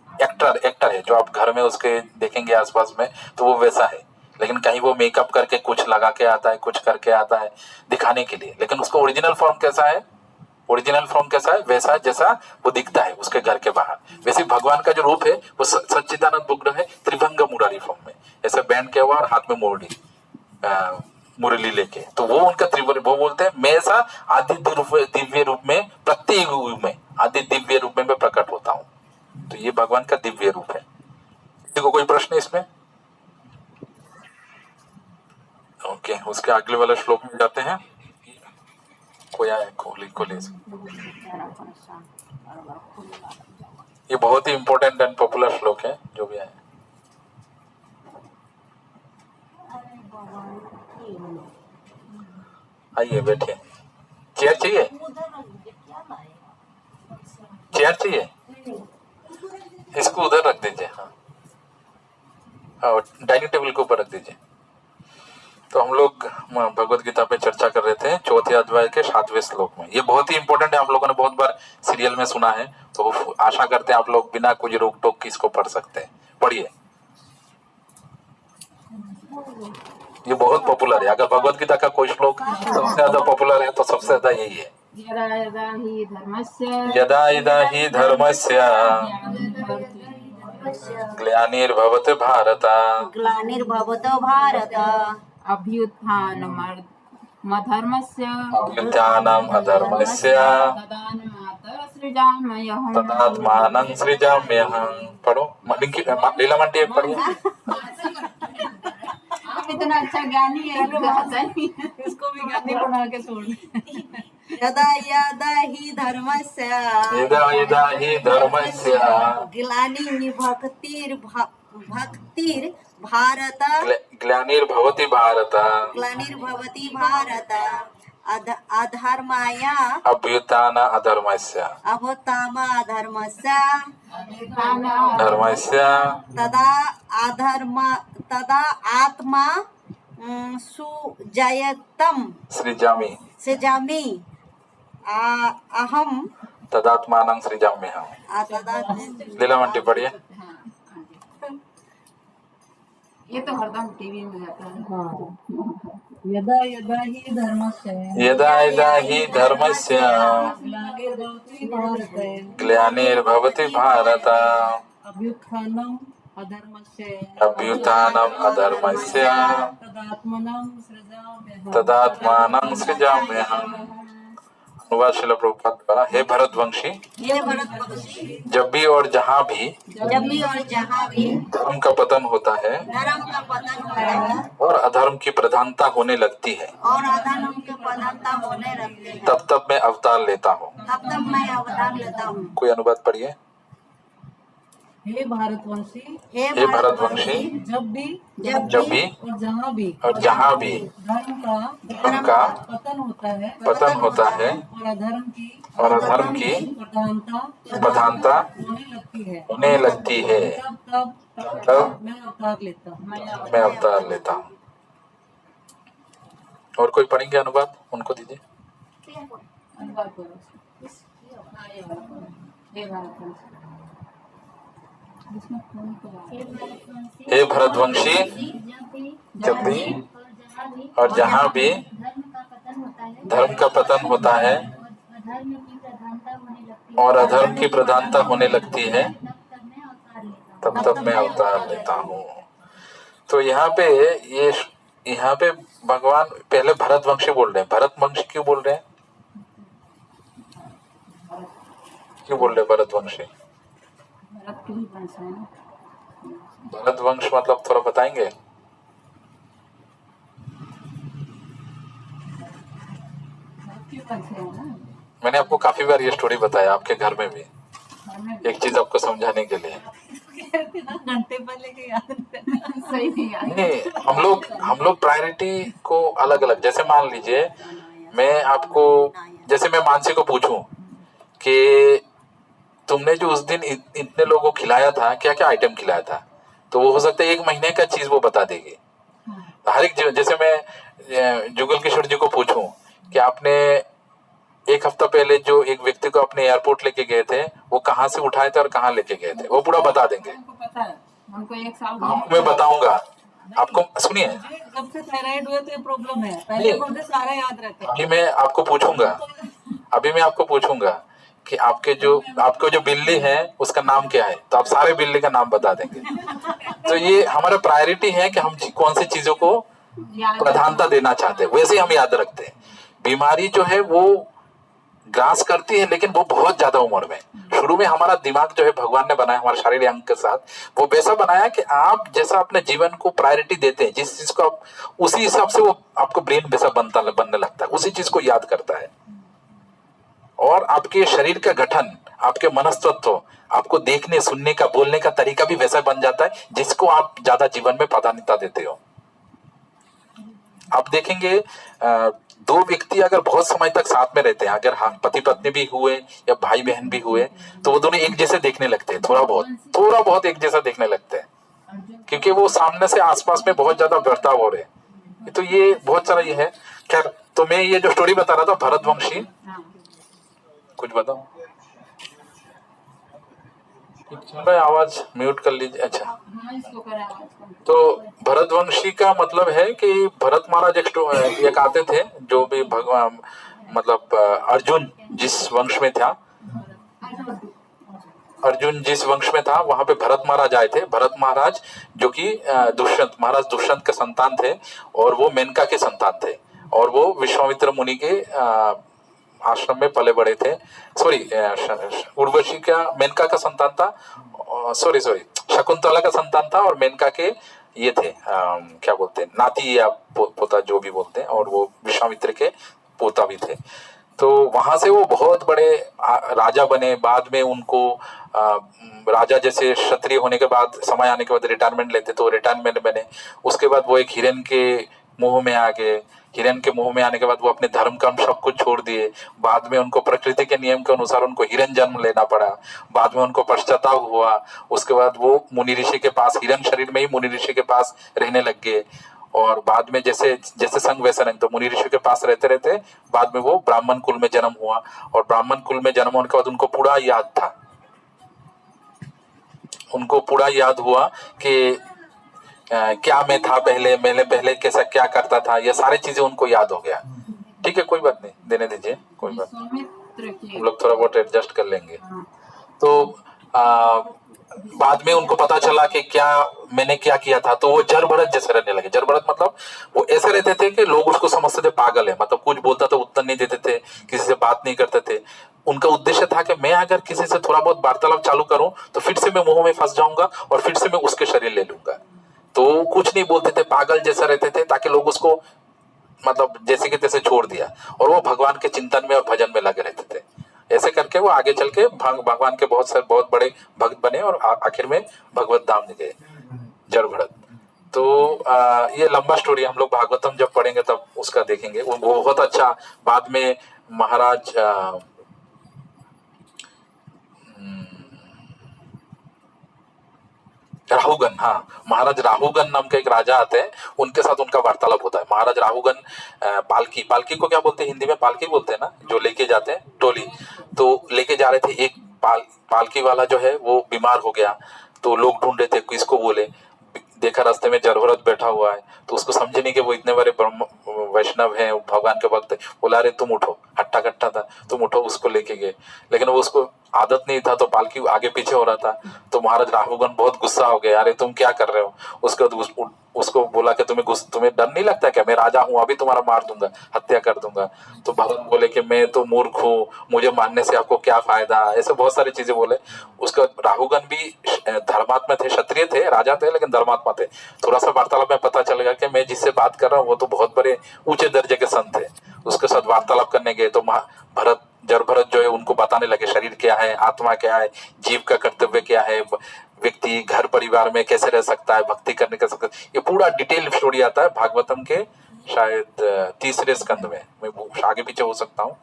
एक्टर है। जो आप घर में उसके देखेंगे आसपास में, तो वो वैसा है। लेकिन कहीं वो मेकअप करके कुछ लगा के आता है, कुछ करके आता है दिखाने के लिए, लेकिन उसका ओरिजिनल फॉर्म कैसा है? ओरिजिनल फॉर्म कैसा है? वैसा जैसा वो दिखता है उसके घर के बाहर। वैसे भगवान का जो रूप है वो सच्चिदानंद बुग्ध है, त्रिभंग मुरारी फॉर्म में, ऐसे बैंड किया हुआ और हाथ में मुरली लेके, तो वो उनका त्रिभुवन, वो बोलते हैं मैं ऐसा आदि दिव्य रूप में, प्रत्येक युग में आदि दिव्य रूप में मैं प्रकट होता हूँ। तो ये भगवान का दिव्य रूप है। देखो कोई प्रश्न इसमें? ओके, उसके अगले वाले श्लोक में जाते हैं। कोई आया खोले ये बहुत ही इंपॉर्टेंट एंड पॉपुलर श्लोक है, जो भी आया। आइए बैठिए। चेयर चाहिए? चेयर चाहिए? इसको उधर रख दीजिए। हाँ, डाइनिंग टेबल के ऊपर रख दीजिए। तो हम लोग भगवत गीता पे चर्चा कर रहे थे, चौथे अध्याय के 7वें श्लोक में। ये बहुत ही इंपॉर्टेंट है, आप लोगों ने बहुत बार सीरियल में सुना है, तो आशा करते हैं आप लोग बिना कुछ रोक टोक की इसको पढ़ सकते हैं। पढ़िए, ये बहुत पॉपुलर है। अगर भगवत गीता का कोई श्लोक सबसे ज्यादा पॉपुलर है तो सबसे ज्यादा यही है। यदा यदा हि धर्मस्य ग्लानिर्भवति भारत अभ्युत्थानमधर्मस्य तदात्मानं सृजाम्यहं। पढ़ो लीला मंटी, पढ़िए। आप इतना अच्छा ज्ञानी है, इसको भी ज्ञानी बना के छोड़। यदा यदा हि धर्मस्य ग्लानिर्भवति भारत अधर्माय अभ्युत्थान अधर्मस्य धर्मस्य तदा आत्मा सुजायतम सृजामि अहम तदात्मानं सृजाम्यहं। लीला मंटी पढ़िए। ये तो हरदम टीवी में आता है। यदा यदा हि धर्मस्य ग्लानिर्भवति भारत अभ्युत्थानम् अधर्मस्य तदात्मानं सृजाम्यहम्। अनुवाद श्रील प्रभुपाद द्वारा। हे भरतवंशी, जब भी और जहाँ भी धर्म का पतन होता है और अधर्म की प्रधानता होने लगती है, तब तब मैं अवतार लेता हूँ। कोई अनुवाद पढ़िए। हे भारतवंशी, हे भारतवंशी, जब भी जब भी और जहाँ भी जहाँ भी धर्म का पतन होता है पतन होता है और अधर्म की प्रधानता होने लगती है, तब मैं अवतार लेता हूँ। और कोई पढ़ेंगे अनुवाद, उनको दीजिए। अनुवाद करो हाँ, ये वाला करो। हे भारतवंशी जिसमें खून को बात हे भरतवंशी, जब भी और जहाँ भी धर्म का पतन होता है और अधर्म की प्रधानता होने लगती है, तब मैं अवतार लेता हूँ। तो यहाँ पे भगवान पहले भरतवंशी बोल रहे हैं। भरतवंशी क्यों बोल रहे हैं? क्यों बोल रहे हैं भरतवंशी? भरत की भी वंश है ना। भरतवंश मतलब थोड़ा बताएंगे? भरत की वंश है ना। मैंने आपको काफी बार ये स्टोरी बताया, आपके घर में भी, एक चीज आपको समझाने के लिए। घंटे पहले के याद सही नहीं याद। नहीं, हम लोग प्रायोरिटी को अलग अलग, जैसे मान लीजिए मैं आपको, जैसे मैं मानसी को पूछूं कि तुमने जो उस दिन इतने लोगों को खिलाया था, क्या क्या आइटम खिलाया था, तो वो हो सकता है 1 महीने का चीज वो बता देगी हर एक जीवन। जैसे मैं जुगल किशोर जी को पूछूं कि आपने 1 हफ्ता पहले जो एक व्यक्ति को अपने एयरपोर्ट लेके गए थे, वो कहाँ से उठाए थे और कहाँ लेके गए थे, वो पूरा बता देंगे। उनको पता है, उनको 1 साल आपको मैं बताऊंगा, आपको सुनिए, जब से थायराइड हुए तो ये प्रॉब्लम है, पहले मुझे सारा याद रहता है। अभी मैं आपको पूछूंगा कि आपको जो बिल्ली है उसका नाम क्या है, तो आप सारे बिल्ली का नाम बता देंगे। तो ये हमारा प्रायोरिटी है कि हम कौन सी चीजों को प्रधानता देना चाहते हैं, वैसे हम याद रखते हैं। बीमारी जो है वो ग्रास करती है, लेकिन वो बहुत ज्यादा उम्र में। शुरू में हमारा दिमाग जो है भगवान ने बनाया हमारे शारीरिक अंग के साथ, वो वैसा बनाया कि आप जैसा अपने जीवन को प्रायोरिटी देते हैं, जिस चीज को आप, उसी हिसाब से वो आपको ब्रेन वैसा बनने लगता है, उसी चीज को याद करता है। और आपके शरीर का गठन, आपके मनस्तत्व, आपको देखने सुनने का, बोलने का तरीका भी वैसा बन जाता है जिसको आप ज्यादा जीवन में प्राधान्यता देते हो। आप देखेंगे 2 व्यक्ति अगर बहुत समय तक साथ में रहते हैं, अगर पति पत्नी भी हुए या भाई बहन भी हुए, तो वो दोनों एक जैसे देखने लगते हैं, थोड़ा बहुत एक जैसा देखने लगते हैं, क्योंकि वो सामने से आसपास में बहुत ज्यादा बर्ताव हो रहे हैं। तो ये बहुत सारा ये है। खैर, तो मैं ये जो स्टोरी बता रहा था भरतवंशी, कुछ बताओ, चल रहा है, आवाज म्यूट कर लीजिए। अच्छा, हाँ, इसको करा आवाज कम। तो भरतवंशी का मतलब है कि भरत महाराज एक आते थे, जो भी भगवान मतलब अर्जुन जिस वंश में था, अर्जुन जिस वंश में था वहां पे भरत महाराज आए थे। भरत महाराज जो कि दुष्यंत के संतान थे, और वो मेनका के संतान थे, और वो विश्वामित्र मुनि के आश्रम में पले बड़े थे। सॉरी, उर्वशी का, मेनका का संतान था, सॉरी शकुंतला का संतान था, और मेनका के ये थे क्या बोलते हैं, नाती या पोता जो भी बोलते हैं, और वो विश्वामित्र के पोता भी थे। तो वहां से वो बहुत बड़े राजा बने। बाद में उनको राजा जैसे क्षत्रिय होने के बाद, समय आने के बाद रिटायरमेंट लेते, तो रिटायरमेंट बने। उसके बाद वो एक हिरन के मुंह में आ गए। हिरन के मुंह में आने के बाद वो अपने धर्म कर्म सब कुछ छोड़ दिए। बाद में उनको प्रकृति के नियम के अनुसार उनको हिरन जन्म लेना पड़ा। बाद में उनको पश्चाताप हुआ। उसके बाद वो मुनि ऋषि के पास, हिरन शरीर में ही मुनि ऋषि के पास रहने लग गए। और बाद में जैसे जैसे संग वैसे रंग, तो मुनि ऋषि के पास रहते रहते बाद में वो ब्राह्मण कुल में जन्म हुआ। और ब्राह्मण कुल में जन्म होने के बाद उनको पूरा याद था, उनको पूरा याद हुआ कि क्या मैं था पहले, मैंने पहले कैसा क्या करता था, ये सारी चीजें उनको याद हो गया। ठीक है, कोई बात नहीं, देने दीजिए, कोई बात नहीं, हम लोग थोड़ा बहुत एडजस्ट कर लेंगे। तो बाद में उनको पता चला कि क्या मैंने क्या किया था, तो वो जड़ भरत जैसे रहने लगे। जड़ भरत मतलब वो ऐसे रहते थे कि लोग उसको समझते थे पागल है, मतलब कुछ बोलता तो उत्तर नहीं देते थे, किसी से बात नहीं करते थे। उनका उद्देश्य था कि मैं अगर किसी से थोड़ा बहुत वार्तालाप चालू करूं तो फिर से मैं मुंह में फंस जाऊंगा और फिर से मैं उसके शरीर ले लूंगा। तो कुछ नहीं बोलते थे, पागल जैसा रहते थे, ताकि लोग उसको मतलब जैसे कि तैसे छोड़ दिया, और वो भगवान के चिंतन में और भजन में लगे रहते थे। ऐसे करके वो आगे चल के भगवान के बहुत बड़े भक्त बने और आखिर में भगवत धाम गए जड़ भरत। तो ये लंबा स्टोरी, हम लोग भागवतम जब पढ़ेंगे तब उसका देखेंगे। वो बहुत अच्छा। बाद में महाराज राहुगन, हाँ, महाराज राहुगन नाम के एक राजा आते हैं, उनके साथ उनका वार्तालाप होता है। महाराज राहुगन पालकी को क्या बोलते हैं हिंदी में? पालकी बोलते हैं ना, जो लेके जाते हैं, टोली। तो लेके जा रहे थे, एक पालकी वाला जो है वो बीमार हो गया, तो लोग ढूंढ रहे थे किसको बोले। देखा रास्ते में जरभरत बैठा हुआ है, तो उसको समझे नहीं कि वो इतने बड़े ब्रह्म वैष्णव हैं, भगवान के भक्त है। बोला अरे तुम उठो, हट्टा कट्टा था, तुम उठो। उसको लेके गए, लेकिन वो उसको आदत नहीं था, तो पालकी आगे पीछे हो रहा था। तो महाराज राहुगन बहुत गुस्सा हो गए, अरे तुम क्या कर रहे हो? उसको बोला कि तुम्हें डर नहीं लगता क्या? मैं राजा हूँ, अभी तुम्हारा मार दूंगा, हत्या कर दूंगा। तो भगत बोले कि मैं तो मूर्ख हूँ, मुझे मारने से आपको क्या फायदा? ऐसे बहुत सारी चीजें बोले। उसका राहुगन भी धर्मात्मा थे, क्षत्रिय थे, राजा थे, लेकिन धर्मात्मा थे। थोड़ा सा वार्तालाप में पता चलेगा कि मैं जिससे बात कर रहा हूँ वो तो बहुत बड़े ऊंचे दर्जे के संत थे। उसके साथ वार्तालाप करने गए तो जड़भरत जो है उनको बताने लगे शरीर क्या है, आत्मा क्या है, जीव का कर्तव्य क्या है, व्यक्ति घर परिवार में कैसे रह सकता है, भक्ति करने का सकता है। ये पूरा डिटेल स्टोरी आता है भागवतम के शायद तीसरे स्कंद में। मैं आगे पीछे हो सकता हूँ,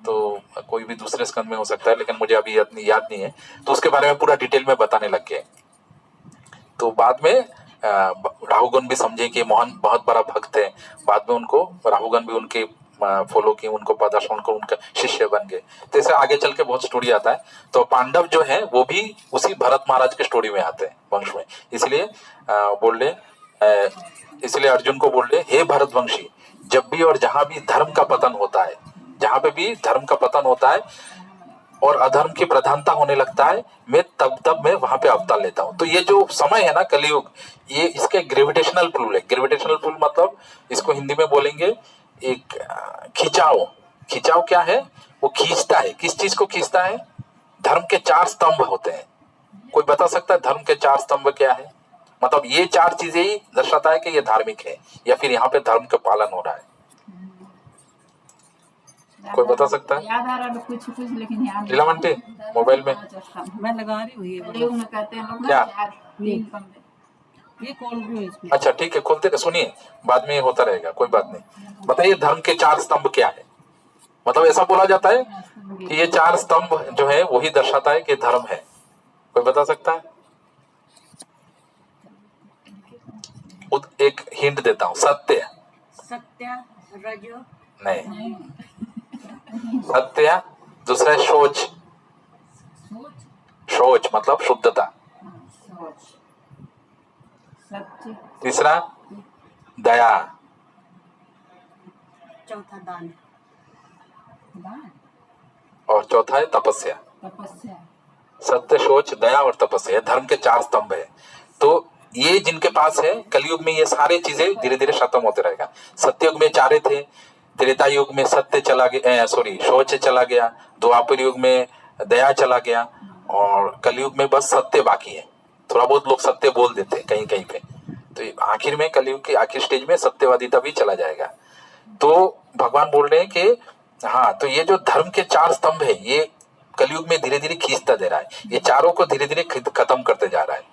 तो कोई भी दूसरे स्कंद में हो सकता है, लेकिन मुझे अभी याद नहीं है। तो उसके बारे में पूरा डिटेल में बताने लग गए। तो बाद में राहुगन भी समझे कि मोहन बहुत बड़ा भक्त है। बाद में उनको राहुगन भी उनके फॉलो की, उनको प्रदर्शन को उनका शिष्य बन गए। तो ऐसे आगे चल के बहुत स्टोरी आता है। तो पांडव जो है वो भी उसी भरत महाराज के स्टोरी में आते हैं, वंश में। इसलिए अर्जुन को बोल रहे, हे भरत वंशी, जब भी और जहां भी धर्म का पतन होता है, जहां पे भी धर्म का पतन होता है और अधर्म की प्रधानता होने लगता है, मैं तब मैं वहां पे अवतार लेता हूँ। तो ये जो समय है ना, कलयुग, ये इसके ग्रेविटेशनल पुल है। ग्रेविटेशनल पुल मतलब इसको हिंदी में बोलेंगे एक खिंचाव। खिंचाव क्या है? वो खींचता है। किस चीज को खींचता है? धर्म के 4 स्तंभ होते हैं। कोई बता सकता है धर्म के 4 स्तंभ क्या है? मतलब ये 4 चीजें ही दर्शाता है कि ये धार्मिक है, या फिर यहाँ पे धर्म का पालन हो रहा है। कोई बता सकता है? याद आ रहा है कुछ लेकिन याद लीला मंटी मोबाइल में मैं लगा रही हूँ ये कलयुग में कहते हैं लोग ना क्या? 3 कमरे। ये कॉल भी है इसमें। अच्छा ठीक है, खोलते सुनिए, बाद में होता रहेगा, कोई बात नहीं। बताइए धर्म के 4 स्तंभ क्या है? मतलब ऐसा बोला जाता है कि ये 4 स्तंभ जो है वही दर्शाता है कि धर्म है। कोई बता सकता है? एक हिंट देता हूँ, सत्य रजो नहीं, सत्य। दूसरा है शोच। शोच मतलब शुद्धता। सच्ची तीसरा दया। चौथा दान। और चौथा है तपस्या। तपस्या। सत्य, शोच, दया और तपस्या धर्म के 4 स्तंभ है। तो ये जिनके पास है, कलयुग में ये सारे चीजें धीरे धीरे खत्म होते रहेगा। सत्ययुग में 4 थे, त्रेता युग में सत्य चला गया, शोच चला गया, द्वापर युग में दया चला गया, और कलयुग में बस सत्य बाकी है। थोड़ा बहुत लोग सत्य बोल देते हैं कहीं कहीं पे। तो आखिर में कलयुग के आखिर स्टेज में सत्यवादिता भी चला जाएगा। तो भगवान बोल रहे हैं कि हाँ, तो ये जो धर्म के 4 स्तंभ है, ये कलयुग में धीरे धीरे खींचता दे रहा है। ये चारों को धीरे धीरे खत्म करते जा रहा है।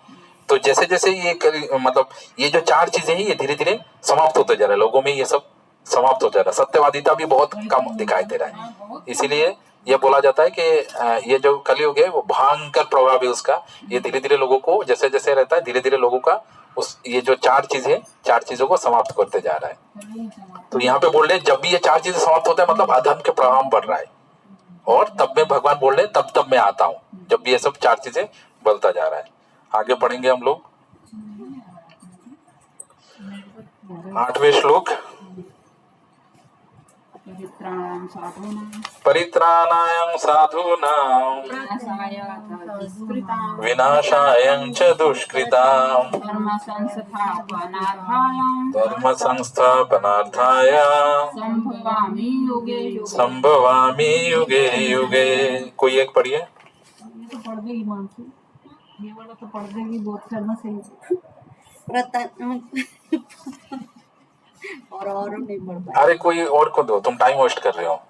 तो जैसे जैसे ये मतलब ये जो 4 चीजें हैं, ये धीरे धीरे समाप्त होते जा रहा है। लोगों में ये सब समाप्त हो जा रहा है। सत्यवादिता भी बहुत कम दिखाई दे रहा है। इसीलिए ये बोला जाता है कि ये जो कलयुग है वो भयंकर प्रभाव है उसका। ये धीरे धीरे लोगों को जैसे जैसे रहता है, धीरे धीरे लोगों का ये जो 4 चीजें, 4 चीजों को समाप्त करते जा रहा है। तो यहाँ पे बोल रहे हैं जब भी ये 4 चीजें समाप्त होता है, मतलब अधर्म के प्रभाव बढ़ रहा है। और तब में भगवान बोल रहे हैं तब मैं आता हूँ, जब भी ये सब 4 चीजें बदलता जा रहा है। आगे पढ़ेंगे हम लोग 8वें श्लोक। परित्राणाय साधूनां विनाशाय च दुष्कृतां धर्म संस्थापनार्थाय संभवामि युगे युगे। कोई एक पढ़िए। ये तो पढ़ देगी मानसी, ये वाला तो पढ़ देगी, बहुत करना सही। और नहीं पढ़ पाए। अरे कोई और को दो, तुम टाइम वेस्ट कर रहे हो।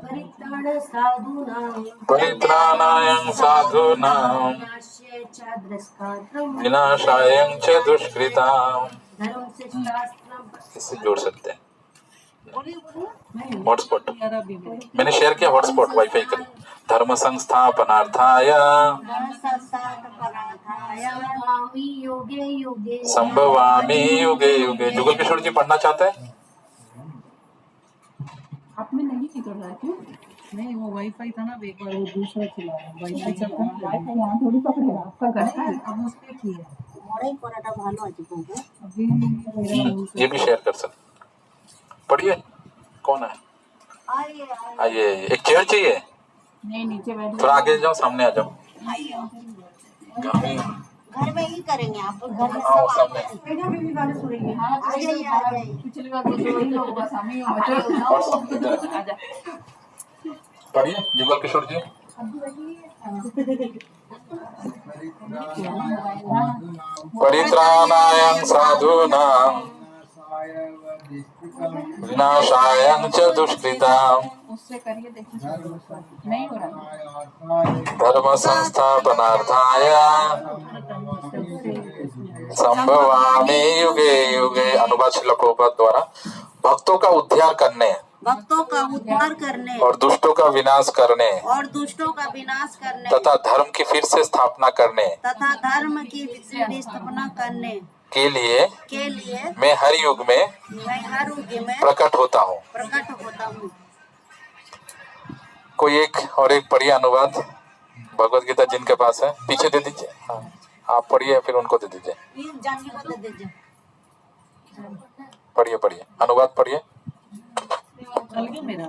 परित्राण साधूनां परित्राणाय साधूनां विनाशाय च दुष्कृतां विनाशाय च दुष्कृतां। धर्म से शास्त्रम। इससे जोड़ सकते हैं बोलिए बोलिए। हॉटस्पॉट। यार अभी भी मैंने शेयर किया हॉटस्पॉट वाईफाई का। धर्म संस्थापनार्थाय संभवामि युगे युगे संभवामि युगे युगे। जुगल किशोर जी पढ़ना चाहते हैं? आप में नहीं निकल रहा है क्यों? नहीं, वो वाईफाई था ना, एक बार वो दूसरा चला रहा है, वाईफाई चलता है वाईफाई यहाँ थोड़ी पकड़ेगा, आपका घर है। अब उस पे किया मोड़े पराठा भालो आज को अभी मेरा ये भी शेयर कर सकते। पढ़िए कौन है? आइए आइए, एक चेयर चाहिए। नहीं नीचे बैठ थोड़ा आगे जाओ, सामने आ जाओ। घर में ही करेंगे आप घर में आओ सब सामने। हाँ आ जाइए आ जाइए। पिछली बार तो दो ही लोग बस हम ही हो। व्हाट्सएप पे दे। आजा। पढ़िए जुगल किशोर जी। परित्राणाय साधूनां विनाशाय च दुष्कृतां उससे करिए देखिए नहीं हो रहा। धर्म संस्थापनार्थाय संभवामि युगे युगे। अनुवाद श्रील प्रभुपाद द्वारा। भक्तों का उद्धार करने भक्तों का उद्धार करने और दुष्टों का विनाश करने और दुष्टों का विनाश करने तथा धर्म की फिर से स्थापना करने तथा धर्म की स्थापना करने के लिए मैं मैं हर युग में हर युग में प्रकट होता हूँ। हूँ। कोई एक और एक पढ़िए अनुवाद भगवत गीता जिनके पास है, पीछे दे दीजिए। हाँ, आप पढ़िए फिर उनको दे दीजिए। ये जानवी को दे दीजिए। पढ़िए पढ़िए अनुवाद पढ़िए। चल गया मेरा,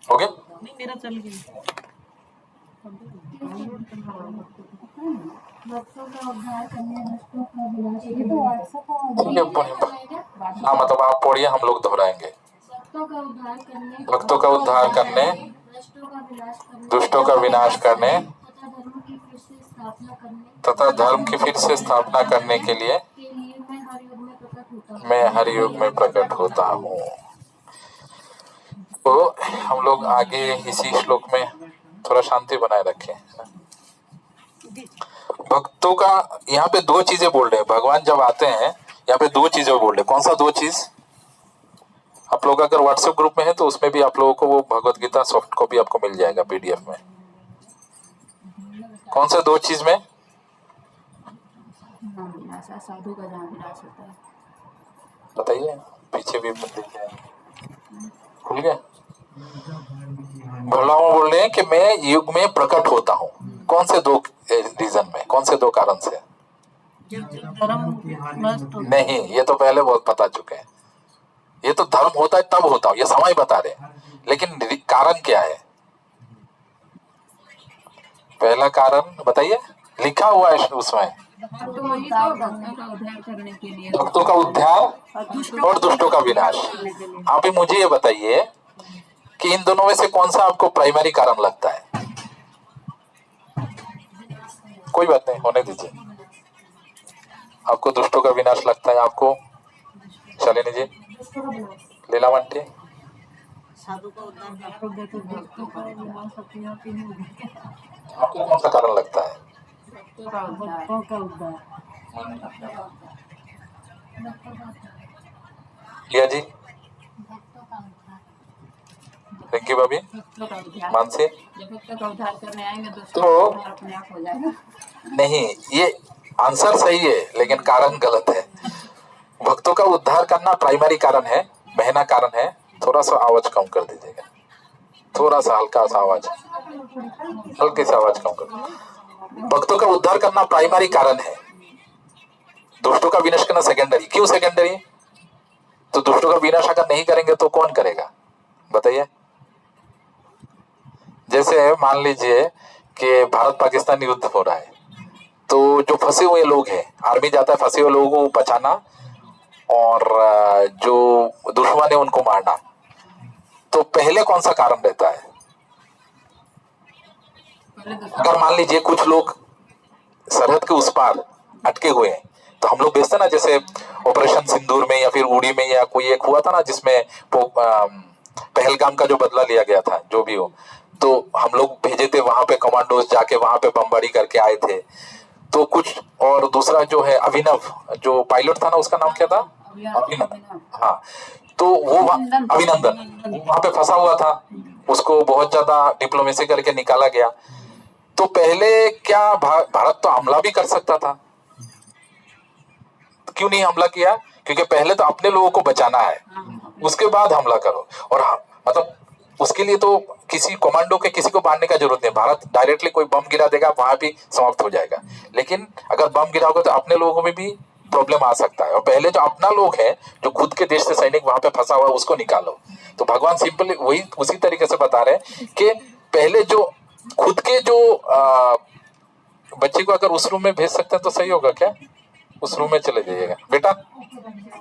हो गया? नहीं मेरा चल गया। ठीक है, पढ़िए। हाँ मतलब आप पढ़िए, हम लोग दोहराएंगे। भक्तों का उद्धार करने दुष्टों का विनाश करने तथा धर्म की फिर से स्थापना करने के लिए मैं हर युग में प्रकट होता हूँ। तो हम लोग आगे इसी श्लोक में थोड़ा शांति बनाए रखें। भक्तों का यहाँ पे दो चीजें बोल रहे हैं। भगवान जब आते हैं यहाँ पे दो चीजें बोल रहे हैं। कौन सा दो चीज? आप लोग अगर व्हाट्सएप ग्रुप में है तो उसमें भी आप लोगों को वो भगवत गीता सॉफ्ट कॉपी आपको मिल जाएगा पीडीएफ में। कौन सा दो चीज में? साधु का जहाँ विनाश होता है। बताइए, पीछे भी देखिए खुल गया। भगवान बोल रहे हैं कि मैं युग में प्रकट होता हूँ। कौन से दो रीजन में, कौन से दो कारण से? नहीं, ये तो पहले बहुत बता चुके हैं। ये तो धर्म होता है तब होता हूँ, ये समय बता रहे हैं। लेकिन कारण क्या है? पहला कारण बताइए, लिखा हुआ है उसमें। तो वही तो भक्तों का उद्धार करने के लिए। भक्तों का उद्धार और दुष्टों का विनाश। आप ही मुझे ये बताइए कि इन दोनों में से कौन सा आपको प्राइमरी कारण लगता है? कोई बात नहीं, होने दीजिए। आपको दुष्टों का विनाश लगता है। आपको शालिनी जी, लीलावंती, साधु का उद्धार आपको कौन सा कारण लगता है? भक्तों का उद्धार। लिया जी, रिंकी भाभी, भक्तों का उद्धार। मानसी, जब भक्तों का उद्धार करने आएंगे तो उद्धार अपने आप हो जाएगा। नहीं, ये आंसर सही है लेकिन कारण गलत है। भक्तों का उद्धार करना प्राइमरी कारण है, महीना कारण है। थोड़ा सा आवाज कम कर दीजिएगा, थोड़ा सा हल्का सा आवाज, हल्की सा आवाज कम कर। भक्तों का उद्धार करना प्राइमरी कारण है, दुष्टों का विनाश करना सेकेंडरी। क्यों सेकेंडरी? तो दुष्टों का विनाश अगर नहीं करेंगे तो कौन करेगा बताइए? जैसे मान लीजिए कि भारत पाकिस्तान युद्ध हो रहा है, तो जो फंसे हुए लोग हैं, आर्मी जाता है फंसे हुए लोगों को बचाना और जो दुश्मन है उनको मारना। तो पहले कौन सा कारण रहता है? अगर मान लीजिए कुछ लोग सरहद के उस पार अटके हुए हैं तो हम लोग भेजते ना, जैसे ऑपरेशन सिंदूर में या फिर उड़ी में या कोई एक हुआ था ना जिसमें पहलगाम का जो बदला लिया गया था, जो भी हो, तो हम लोग भेजे थे वहां पे, कमांडोज जाके वहां पे बमबारी करके आए थे। तो कुछ, और दूसरा जो है अभिनव, जो पायलट था ना, उसका नाम क्या था? अभिनव, हाँ। तो वो अभिनंदन, वो वहां पे फंसा हुआ था, उसको बहुत ज्यादा डिप्लोमेसी करके निकाला गया। तो पहले क्या भारत तो हमला भी कर सकता था, क्यों नहीं हमला किया? क्योंकि पहले तो अपने लोगों को बचाना है, उसके बाद हमला करो। और मतलब उसके लिए तो किसी कमांडो के किसी को मारने का जरूरत नहीं, भारत डायरेक्टली कोई बम गिरा देगा, वहां भी समाप्त हो जाएगा। लेकिन अगर बम गिराओगे तो अपने लोगों में भी प्रॉब्लम आ सकता है, और पहले जो अपना लोग है, जो खुद के देश से सैनिक वहां पे फंसा हुआ है, उसको निकालो। तो भगवान सिंपल वही उसी तरीके से बता रहे हैं कि पहले जो खुद के जो बच्चे को अगर उस रूम में भेज सकते हैं तो सही होगा क्या? उस रूम में चले जाइएगा बेटा,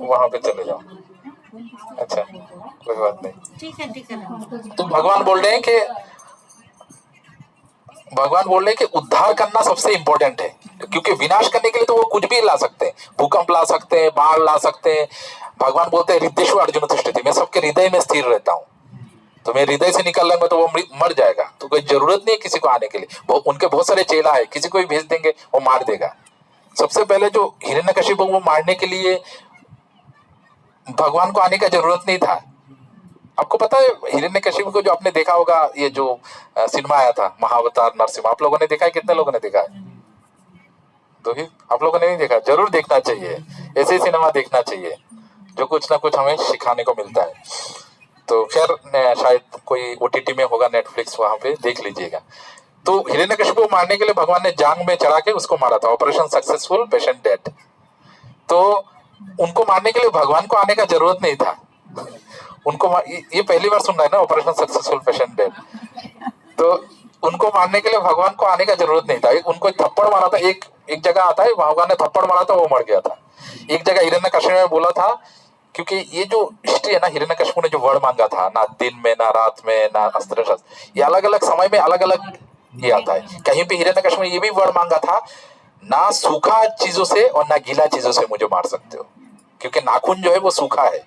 वहां पे चले जाओ। अच्छा, कोई बात नहीं, ठीक है ठीक है। तो भगवान बोल रहे हैं कि उद्धार करना सबसे इंपॉर्टेंट है, क्योंकि विनाश करने के लिए तो वो कुछ भी ला सकते हैं, भूकंप ला सकते हैं, बाढ़ ला सकते हैं। भगवान बोलते हैं हृदयेषु अर्जुन तिष्ठति, मैं सबके हृदय में स्थिर रहता हूँ। तो मैं हृदय से निकल लूंगा तो वो मर जाएगा, तो कोई जरूरत नहीं है किसी को आने के लिए। उनके बहुत सारे चेला है, किसी को भी भेज देंगे वो मार देगा। सबसे पहले जो हिरण्यकशिपु को मारने के लिए भगवान को आने का जरूरत नहीं था। आपको पता है हिरण्यकशिपु को जो आपने देखा होगा, ये जो सिनेमा आया था महाअवतार नरसिम्हा, आप लोगों ने देखा है? कितने लोगों ने देखा है? तो ही आप लोगों ने नहीं देखा, जरूर देखना चाहिए, ऐसे सिनेमा देखना चाहिए जो कुछ ना कुछ हमें सिखाने को मिलता है। तो खैर शायद कोई ओटीटी में होगा, नेटफ्लिक्स, वहां पे देख लीजिएगा। तो हिरण्यकशिपु को मारने के लिए भगवान ने जांग में चढ़ा के उसको मारा था, ऑपरेशन सक्सेसफुल, पेशेंट डेड। तो उनको मारने के लिए भगवान को आने का जरूरत नहीं था। उनको ये पहली बार सुन रहा है ना, ऑपरेशन सक्सेसफुल पेशेंट डेड। तो उनको मारने के लिए भगवान को आने का जरूरत नहीं था। उनको थप्पड़ मारा था, एक जगह आता है, भगवान ने थप्पड़ मारा था, वो मर गया था। एक जगह हिरण्यकशिपु ने बोला था, क्योंकि ये जो हिस्ट्री है ना, हिरण्यकशिपु ने जो वर मांगा था, ना दिन में, ना रात में, ना अस्त्र शस्त्र, ये अलग अलग समय में अलग अलग ये आता है। कहीं पे हिरण्यकशिपु ने ये भी वर मांगा था, ना सूखा चीजों से और ना गीला चीजों से मुझे मार सकते हो, क्योंकि नाखून जो है वो सूखा है।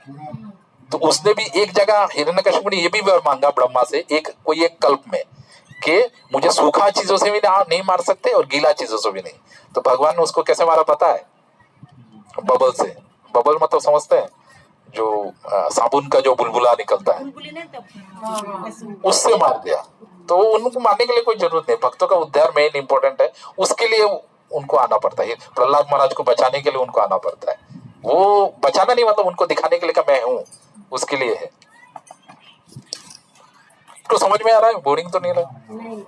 तो उसने भी एक जगह हिरण्यकशिपु ने ये भी वर मांगा ब्रह्मा से, कोई एक कल्प में, कि मुझे सूखा चीजों से भी नहीं मार सकते और गीला चीजों से भी नहीं। तो भगवान ने उसको कैसे मारा पता है? बबल से। बबल मतलब समझते हैं, जो साबुन का जो बुलबुला निकलता है, उससे मार दिया। तो उनको मारने के लिए कोई जरूरत नहीं, भक्तों का उद्धार मेन इंपॉर्टेंट है, उसके लिए उनको आना पड़ता है। प्रहलाद महाराज को बचाने के लिए उनको आना पड़ता है। वो बचाना नहीं, मतलब उनको दिखाने के लिए कि मैं हूं, उसके लिए है। तो समझ में आ रहा है? बोरिंग तो नहीं लगा? नहीं।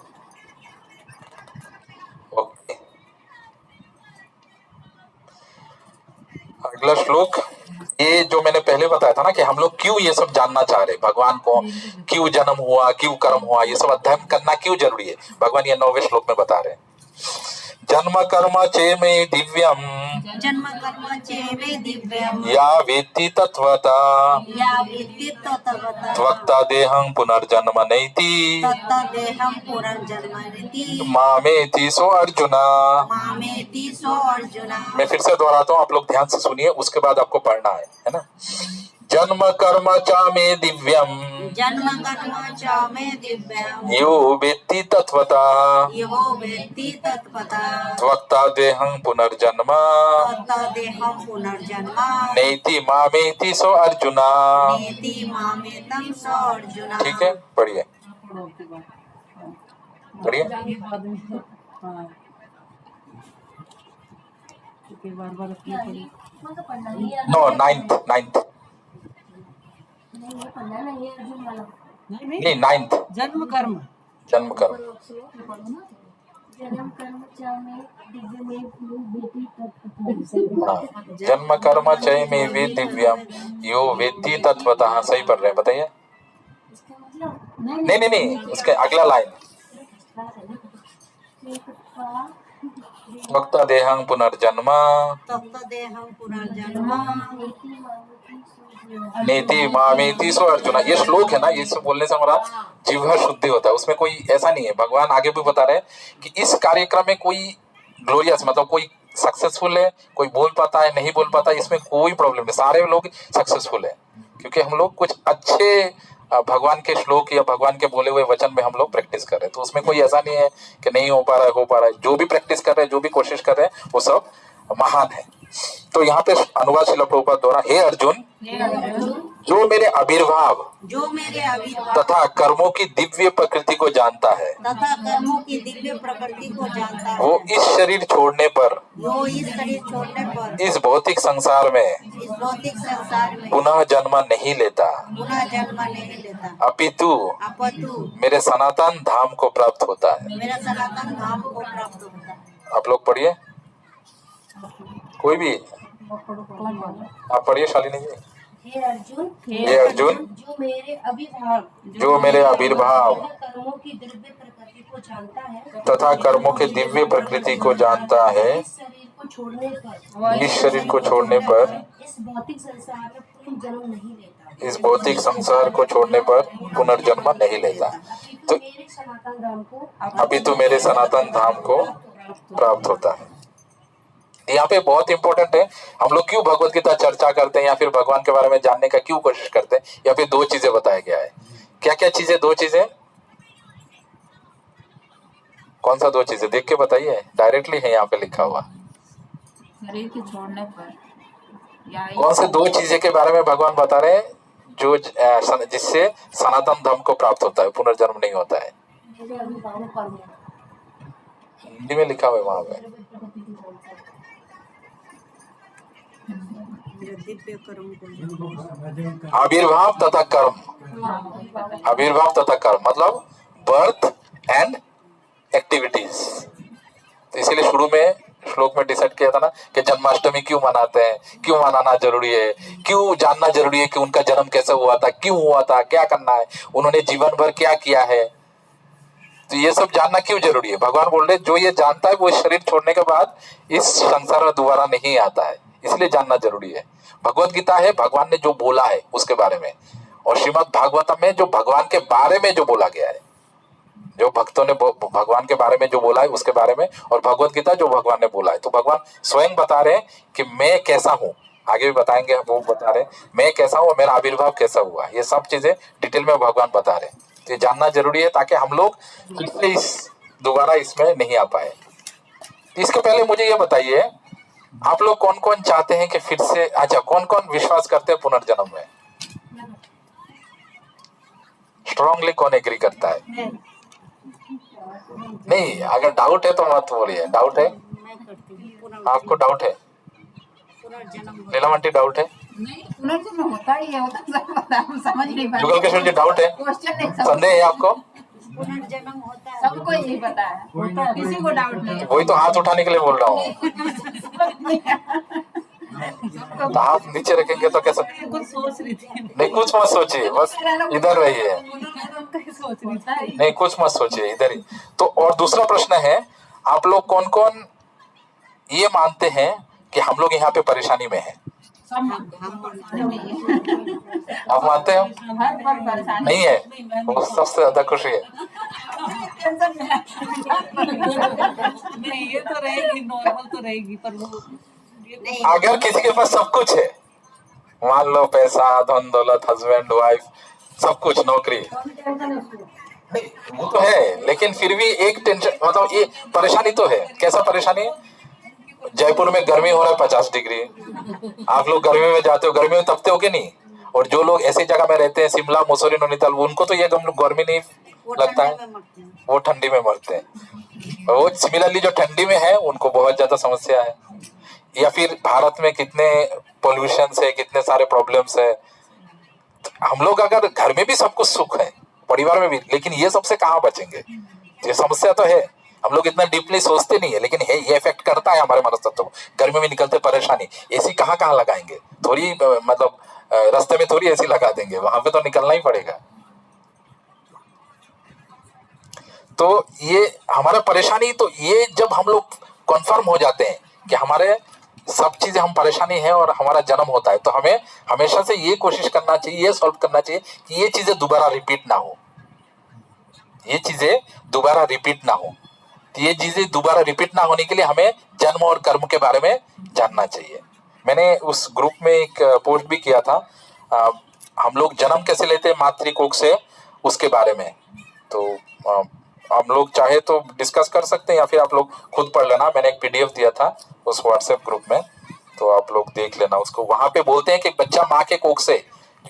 ओके, अगला श्लोक। ये जो मैंने पहले बताया था ना कि हम लोग क्यों ये सब जानना चाह रहे, भगवान को क्यों जन्म हुआ, क्यों कर्म हुआ, ये सब अध्ययन करना क्यों जरूरी है, भगवान ये 9वें श्लोक में बता रहे हैं। जन्म कर्म चेमे दिव्यम, जन्म कर्म चेमे दिव्यम, या वेत्ति तत्वता, या वेत्ति तत्वता, त्वक्ता देहं पुनर्जन्म नैति, तत्ता देहं पुनर्जन्म नैति, मामेति सो अर्जुना। मामेति सो अर्जुना। मैं फिर से दोहराता हूँ, आप लोग ध्यान से सुनिए, उसके बाद आपको पढ़ना है ना। जन्म कर्म च मे दिव्यम, जन्म कर्म च मे दिव्यम, यो वेत्ति तत्वता, यो वेत्ति तत्वता, त्वक्ता देहं पुनर्जन्म तत्ता देहं पुनर्जन्म नैति मामेति सो अर्जुना। नेति मामेतं सो अर्जुना। ठीक है, पढ़िए पढ़िए। बाद में हाँ, क्योंकि बार-बार अपने को नो, नाइन्थ नहीं नहीं, नाइन्थ। जन्म कर्म जन्म कर्म, जन्म कर्म च मे दिव्यमे वेत्ति हाँ, जन्म कर्म चय में वे दिव्यम, यो वेत्ति तत्वतः। सही पढ़ रहे हैं, बताइए। इसका मतलब नहीं नहीं नहीं, उसके अगला लाइन, त्वक्ता देहं पुनर्जन्म तत्ता देहं पुनर्जन्म नेति मामेति सो अर्जुना। ये श्लोक है ना, ये सब बोलने से हमारा जीव शुद्धि होता है, उसमें कोई ऐसा नहीं है। भगवान आगे भी बता रहे हैं कि इस कार्यक्रम में कोई ग्लोरियस, मतलब कोई सक्सेसफुल है, कोई बोल पाता है नहीं बोल पाता, इसमें कोई प्रॉब्लम नहीं, सारे लोग सक्सेसफुल है, क्योंकि हम लोग कुछ अच्छे भगवान के श्लोक या भगवान के बोले हुए वचन में हम लोग प्रैक्टिस कर रहे हैं। तो उसमें कोई ऐसा नहीं है कि नहीं हो पा रहा है, हो पा रहा है। जो भी प्रैक्टिस कर रहे हैं, जो भी कोशिश कर रहे हैं, वो सब महान है। तो यहाँ पे अनुवाद श्रील प्रभुपाद द्वारा, हे अर्जुन, जो मेरे आविर्भाव तथा कर्मों की दिव्य प्रकृति को जानता है, वो इस शरीर छोड़ने पर, इस भौतिक संसार में पुनः जन्म नहीं लेता, अपितु मेरे सनातन धाम को प्राप्त होता है। आप लोग पढ़िए, कोई भी आप पढ़िए, शालिनी जी। हे अर्जुन, जो मेरे आविर्भाव कर्मों की दिव्य प्रकृति को जानता है तथा कर्मों की दिव्य प्रकृति को जानता है, इस शरीर को छोड़ने पर इस भौतिक संसार में पुनर्जन्म नहीं लेता, इस भौतिक संसार को छोड़ने पर पुनर्जन्म नहीं लेता, तो मेरे सनातन धाम को अभी तो मेरे सनातन धाम को प्राप्त होता है। यहाँ पे बहुत इंपॉर्टेंट है, हम लोग क्यों भगवत गीता चर्चा करते हैं या फिर भगवान के बारे में जानने का क्यों कोशिश करते हैं। यहाँ पे दो चीजें बताया गया है। क्या क्या चीजें, दो चीजें, कौन सा दो चीजें, देख के बताइए, डायरेक्टली है यहाँ पे लिखा हुआ। शरीर के छोड़ने पर या कौन से दो चीजें के बारे में भगवान बता रहे हैं जो जिससे सनातन धर्म को प्राप्त होता है, पुनर्जन्म नहीं होता है। हिंदी में लिखा हुआ है वहां पे, आविर्भाव तथा कर्म। आविर्भाव तथा कर्म मतलब बर्थ एंड एक्टिविटीज। तो इसीलिए शुरू में श्लोक में डिसाइड किया था ना कि जन्माष्टमी क्यों मनाते हैं, क्यों मनाना जरूरी है, क्यों जानना जरूरी है कि उनका जन्म कैसे हुआ था, क्यों हुआ था, क्या करना है, उन्होंने जीवन भर क्या किया है। तो ये सब जानना क्यों जरूरी है। भगवान बोल रहे जो ये जानता है वो इस शरीर छोड़ने के बाद इस संसार में दोबारा नहीं आता है, इसलिए जानना जरूरी है। भगवत गीता है भगवान ने जो बोला है उसके बारे में, और श्रीमद् भागवतम में जो भगवान के बारे में जो बोला गया है, जो भक्तों ने भगवान के बारे में जो बोला है उसके बारे में, और भगवत गीता जो भगवान ने बोला है। तो भगवान स्वयं बता रहे हैं कि मैं कैसा हूँ, आगे भी बताएंगे, वो बता रहे हैं मैं कैसा हूँ और मेरा आविर्भाव कैसा हुआ, ये सब चीजें डिटेल में भगवान बता रहे हैं। तो ये जानना जरूरी है ताकि हम लोग फिर से इस दोबारा इसमें नहीं आ पाए। इसके पहले मुझे ये बताइए, आप लोग कौन कौन चाहते हैं कि फिर से, अच्छा कौन कौन विश्वास करते हैं पुनर्जन्म में, स्ट्रांगली कौन एग्री करता है? नहीं, अगर डाउट है तो मत बोलिए। डाउट है, आपको डाउट है? नीलम आंटी डाउट है? नहीं, पुनर्जन्म होता ही है, होता सब पता, हम समझ नहीं पाए। जुगल किशोर जी डाउट है, क्वेश्चन नहीं, संदेह है आपको? पुनर्जन्म होता है, सबको यही पता है, किसी को डाउट नहीं है। वही तो हाथ उठाने के लिए बोल रहा हूँ। तो हाथ नीचे रखेंगे तो कैसे? कुछ सोच रही थी, नहीं कुछ मत सोचिए, बस इधर रहिए, सोच रही थी। नहीं कुछ मत सोचिए, इधर ही। तो और दूसरा प्रश्न है, आप लोग कौन कौन ये मानते हैं कि हम लोग यहाँ पे परेशानी में हैं? सब मानते हैं। आप मानते हो? हर पल परेशानी नहीं है, वो सबसे ज्यादा खुशी है। टेंशन में है। नहीं ये तो रहेगी, नॉर्मल तो रहेगी, पर वो ये अगर किसी के पास सब कुछ है, मान लो पैसा, धन दौलत, हस्बैंड वाइफ, सब कुछ, नौकरी, नहीं वो तो है, लेकिन फिर भी एक टेंशन, मतलब ये परेशानी तो है। कैसा परेशानी है? जयपुर में गर्मी हो रहा है 50 डिग्री, आप लोग गर्मी में जाते हो, गर्मी में तपते हो कि नहीं? और जो लोग ऐसी जगह में रहते हैं, शिमला, मसूरी, नैनीताल, उनको तो ये गर्मी नहीं लगता है, वो ठंडी में मरते हैं। और वो सिमिलरली जो ठंडी में है उनको बहुत ज्यादा समस्या है। या फिर भारत में कितने पोल्यूशन है, कितने सारे प्रॉब्लम्स है। हम लोग अगर घर में भी सब कुछ सुख है, परिवार में भी, लेकिन ये सबसे कहाँ बचेंगे? ये समस्या तो है, हम लोग इतना डीपली सोचते नहीं है, लेकिन है, ये इफेक्ट करता है हमारे मनस्तत्व को। गर्मी में निकलते परेशानी, एसी कहाँ कहाँ लगाएंगे? थोड़ी मतलब रास्ते में थोड़ी एसी लगा देंगे, वहां पे तो निकलना ही पड़ेगा। तो ये हमारा परेशानी, तो ये जब हम लोग कन्फर्म हो जाते हैं कि हमारे सब चीजें हम परेशानी है और हमारा जन्म होता है, तो हमें हमेशा से ये कोशिश करना चाहिए, ये सॉल्व करना चाहिए कि ये चीजें दोबारा रिपीट ना हो, ये चीजें दोबारा रिपीट ना हो। तो ये चीजें दोबारा रिपीट ना होने के लिए हमें जन्म और कर्म के बारे में जानना चाहिए। मैंने उस ग्रुप में एक पोस्ट भी किया था, हम लोग जन्म कैसे लेते हैं मातृकोख से, उसके बारे में। तो हम लोग चाहे तो डिस्कस कर सकते हैं या फिर आप लोग खुद पढ़ लेना। मैंने एक पीडीएफ दिया था उस व्हाट्सएप ग्रुप में, तो आप लोग देख लेना उसको। वहां पे बोलते हैं कि बच्चा माँ के कोख से,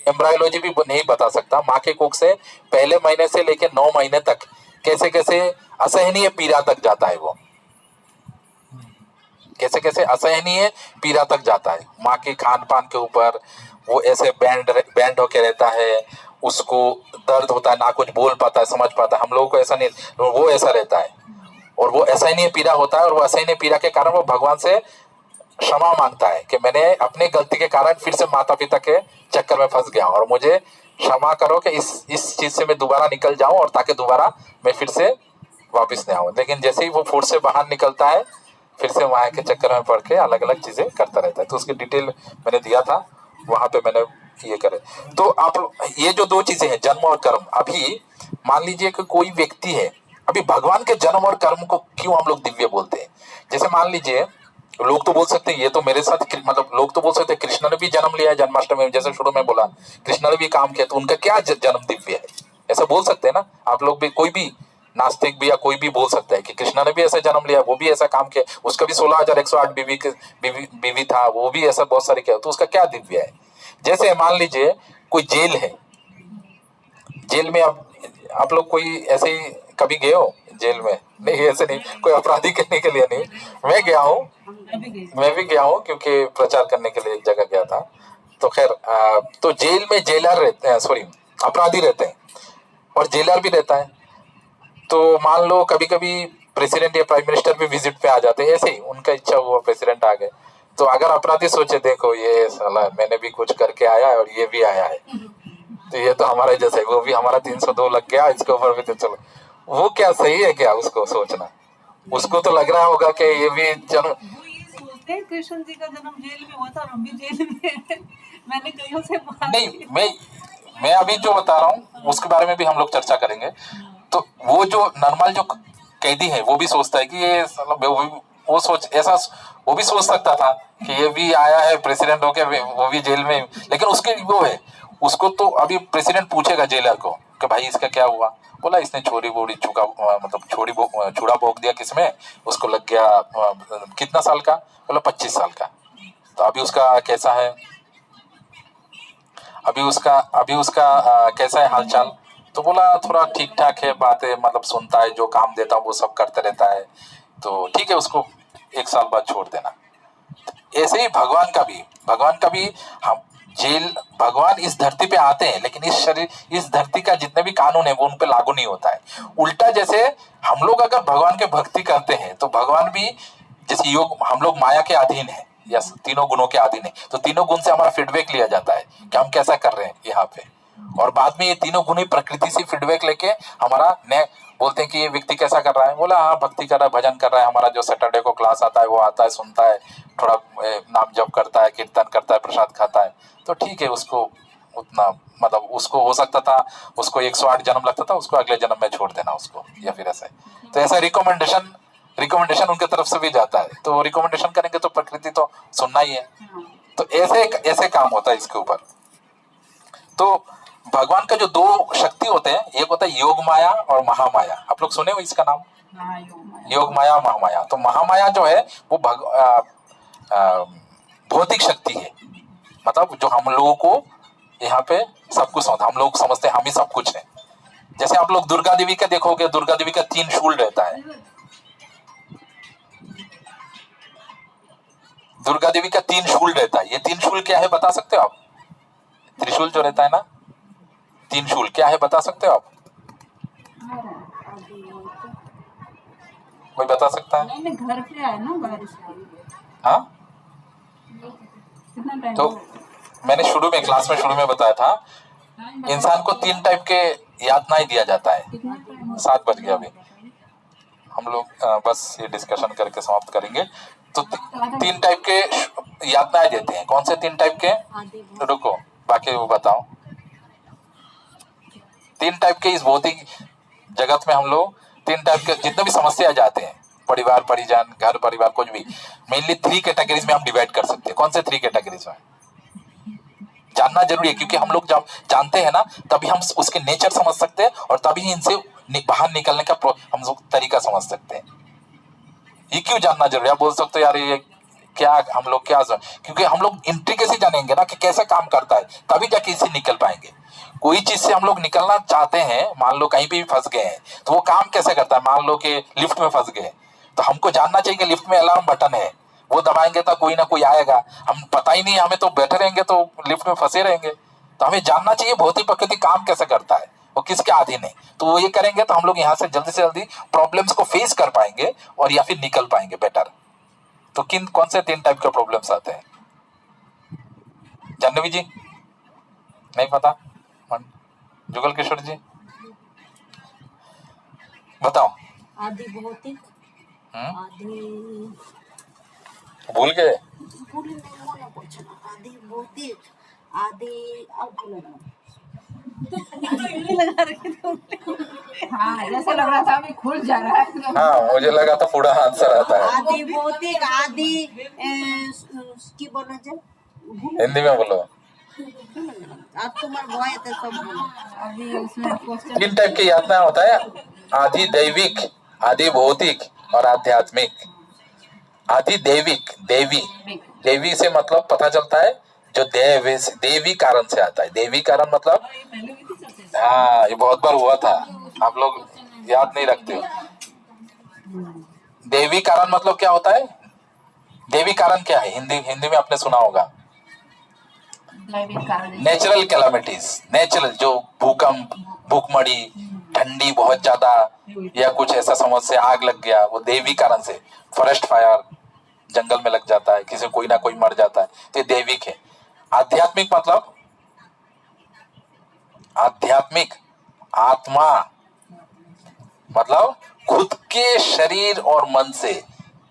एम्ब्रायोलॉजी भी नहीं बता सकता, माँ के कोख से पहले महीने से लेकर 9 महीने तक कैसे कैसे असहनीय पीड़ा तक जाता है, वो कैसे कैसे असहनीय पीड़ा तक जाता है। माँ के खान पान के ऊपर वो ऐसे बैंड होके रहता है, उसको दर्द होता है, ना कुछ बोल पाता है, समझ पाता है। हम लोगों को ऐसा नहीं, वो ऐसा रहता है और वो असहनीय पीड़ा होता है। और वो असहनीय पीड़ा के कारण वो भगवान से क्षमा मांगता है कि मैंने अपनी गलती के कारण फिर से माता पिता के चक्कर में फंस गया हूं और मुझे क्षमा करो कि इस चीज से मैं दोबारा निकल जाऊं और ताकि दोबारा मैं फिर से वापस नहीं आऊं। लेकिन जैसे ही वो फुट से बाहर निकलता है, फिर से माया के चक्कर में पड़ के अलग अलग चीजें करता रहता है। तो उसकी डिटेल मैंने दिया था, वहां पे मैंने ये करे। तो आप ये जो दो चीजें हैं, जन्म और कर्म, अभी मान लीजिए कि कोई व्यक्ति है, अभी भगवान के जन्म और कर्म को क्यों हम लोग दिव्य बोलते हैं? जैसे मान लीजिए लोग तो बोल सकते हैं ये तो मेरे साथ, मतलब लोग तो बोल सकते हैं कृष्ण ने भी जन्म लिया है जन्माष्टमी में, जैसे शुरू में बोला कृष्ण ने भी काम किया, तो उनका क्या जन्म दिव्य है, ऐसा बोल सकते हैं ना आप लोग भी। कोई भी नास्तिक भी या कोई भी बोल सकता है कि कृष्णा ने भी ऐसा जन्म लिया, वो भी ऐसा काम किया, उसका भी 16,108 बीवी था, वो भी ऐसा बहुत सारे किया, तो उसका क्या दिव्य है? जैसे मान लीजिए कोई जेल है, जेल में आप लोग कोई ऐसे ही कभी गए हो जेल में? नहीं, ऐसे नहीं, कोई अपराधी करने के लिए नहीं। मैं गया हूँ, मैं भी गया हूँ क्योंकि प्रचार करने के लिए एक जगह गया था। तो खैर तो जेल में जेलर रहते हैं, सॉरी अपराधी रहते हैं और जेलर भी रहता है। तो मान लो कभी कभी प्रेसिडेंट या प्राइम मिनिस्टर भी विजिट पे आ जाते हैं, ऐसे ही उनका इच्छा हुआ प्रेसिडेंट आ गए। तो अगर अपराधी सोचे देखो ये साला मैंने भी कुछ करके आया है और ये भी आया है, तो ये तो हमारा जैसा है, वो भी हमारा 302 लग गया, इसके ऊपर भी 300। वो क्या सही है क्या उसको सोचना? उसको तो लग रहा होगा कि ये भी जन्म, वो ये सोचते हैं कृष्ण जी का जन्म जेल में हुआ था और हम भी जेल में हैं। मैंने कईयों से बात नहीं की। मैं अभी जो बता रहा हूँ उसके बारे में भी हम लोग चर्चा करेंगे। तो वो जो नॉर्मल जो कैदी है वो भी सोचता है कि ये साला वो सोच ऐसा, वो भी सोच सकता था कि ये भी आया है प्रेसिडेंट होके, वो भी जेल में। लेकिन उसके वो है, उसको तो अभी प्रेसिडेंट पूछेगा जेलर को कि भाई इसका क्या हुआ? बोला इसने छोरी बोरी चुका, मतलब छुरा भोग दिया किसमें, उसको लग गया कितना साल का? बोला 25 साल का। तो अभी उसका कैसा है, अभी उसका कैसा है हालचाल? तो बोला थोड़ा ठीक ठाक है, बातें मतलब सुनता है, जो काम देता हूँ वो सब करते रहता है, तो ठीक है, उसको 1 साल बाद छोड़ देना। ऐसे ही भगवान का भी हम जेल, भगवान इस धरती पे आते हैं लेकिन इस शरीर, इस धरती का जितने भी कानून है वो उन पे लागू नहीं होता है। उल्टा जैसे हम लोग अगर भगवान के भक्ति करते हैं तो भगवान भी, जैसे योग, हम लोग माया के अधीन है या तीनों गुणों के अधीन है, तो तीनों गुण से हमारा फीडबैक लिया जाता है कि हम कैसा कर रहे हैं यहाँ पे। और बाद में ये तीनों गुण ही प्रकृति से फीडबैक लेके हमारा ने बोलते हैं कि ये व्यक्ति कैसा कर रहा है। बोला हाँ भक्ति कर रहा है, भजन कर रहा है, हमारा जो सैटरडे को क्लास आता है वो आता है, सुनता है, थोड़ा नाम जप करता है, कीर्तन करता है, प्रसाद खाता है, तो ठीक है। उसको उतना मतलब उसको हो सकता था उसको 108 जन्म लगता था, उसको अगले जन्म में छोड़ देना उसको, या फिर ऐसे। तो ऐसा रिकमेंडेशन उनके तरफ से भी जाता है, तो रिकमेंडेशन करेंगे तो प्रकृति तो सुनना ही है। तो ऐसे काम होता है इसके ऊपर। तो भगवान का जो 2 शक्ति होते हैं, एक होता है योग माया और महामाया। आप लोग सुने हो इसका नाम? हाँ, योग माया। योग माया, महामाया। तो महामाया जो है वो भौतिक शक्ति है, मतलब जो हम लोगों को यहाँ पे सब कुछ हम लोग समझते हैं हम ही सब कुछ है। जैसे आप लोग दुर्गा देवी का देखोगे, दुर्गा देवी का 3 शूल रहता है। दुर्गा देवी का 3 शूल रहता है। ये 3 शूल क्या है बता सकते हो आप? त्रिशूल जो रहता है ना, 3 शूल क्या है बता सकते हो आप? कोई बता सकता है? नहीं, घर पे आए ना बारिश की। हाँ, कितना टाइम तो मैंने शुरू में क्लास में शुरू में बताया था, इंसान को 3 टाइप के यातनाएं दिया जाता है। कितना टाइम 7 बज गया अभी, हम लोग बस ये डिस्कशन करके समाप्त करेंगे। तो 3 टाइप के यातनाएं देते हैं। कौन से 3 टाइप के? रुको, बाकी वो बताओ। 3 टाइप के इस भौतिक जगत में हम लोग तीन टाइप के जितने भी समस्या जाते हैं, परिवार, परिजन, घर परिवार, कुछ भी, मेनली 3 कैटेगरीज में हम डिवाइड कर सकते हैं। कौन से 3 कैटेगरीज में जानना जरूरी है, क्योंकि हम लोग जब जानते हैं ना तभी हम उसके नेचर समझ सकते हैं और तभी इनसे बाहर निकलने का हम लोग तरीका समझ सकते हैं। ये क्यों जानना जरूरी है? आप बोल सकते हो यार ये क्या, हम लोग क्या, क्योंकि हम लोग इंट्रिकेसी जानेंगे ना कि कैसे काम करता है, तभी जाके इससे निकल पाएंगे। कोई चीज से हम लोग निकलना चाहते हैं, मान लो कहीं पे भी फंस गए हैं, तो वो काम कैसे करता है? मान लो कि लिफ्ट में फंस गए, तो हमको जानना चाहिए कि लिफ्ट में अलार्म बटन है, वो दबाएंगे तो कोई ना कोई आएगा। हम पता ही नहीं, हमें तो बैठे रहेंगे तो लिफ्ट में फंसे रहेंगे। तो हमें जानना चाहिए भौतिक प्रकृति काम कैसे करता है, वो किसके अधीन है। तो वो ये करेंगे तो हम लोग यहाँ से जल्दी प्रॉब्लम्स को फेस कर पाएंगे और या फिर निकल पाएंगे बेटर। तो कौन से 3 टाइप के प्रॉब्लम्स आते हैं? जाह्नवी जी नहीं पता? जुगल किशोर जी बताओ। आदि भौतिक, आदि भूल गए? भूल नहीं, वो ना पूछना। आदि भौतिक, आदि अब भूल लगा रखे तुमने। हाँ, जैसे लग रहा था अभी खुल जा रहा है। हाँ, मुझे लगा था पूरा आंसर आता है। आदि भौतिक, आदि की बोला जाए, हिंदी में बोलो। अब तुम्हारा भय है तो सब बोलो। अभी उसमें क्वेश्चन 3 टाइप की यातना होता है, आदि दैविक, आदि भौतिक और आध्यात्मिक। आदि दैविक, देवी से मतलब पता चलता है जो देवी कारण से आता है। देवी कारण मतलब, हाँ ये बहुत बार हुआ था, आप लोग याद नहीं रखते हो। देवी कारण मतलब क्या होता है? देवी कारण क्या है? हिंदी में आपने सुना होगा, दैविक कारण। नेचुरल कैलामिटीज, नेचुरल जो भूकंप, भूखमड़ी, ठंडी बहुत ज्यादा, या कुछ ऐसा समस्या, आग लग गया, वो देवी कारण से। फॉरेस्ट फायर, जंगल में लग जाता है, किसी कोई ना कोई मर जाता है, तो ये दैविक है। आध्यात्मिक मतलब, आध्यात्मिक आत्मा मतलब खुद के शरीर और मन से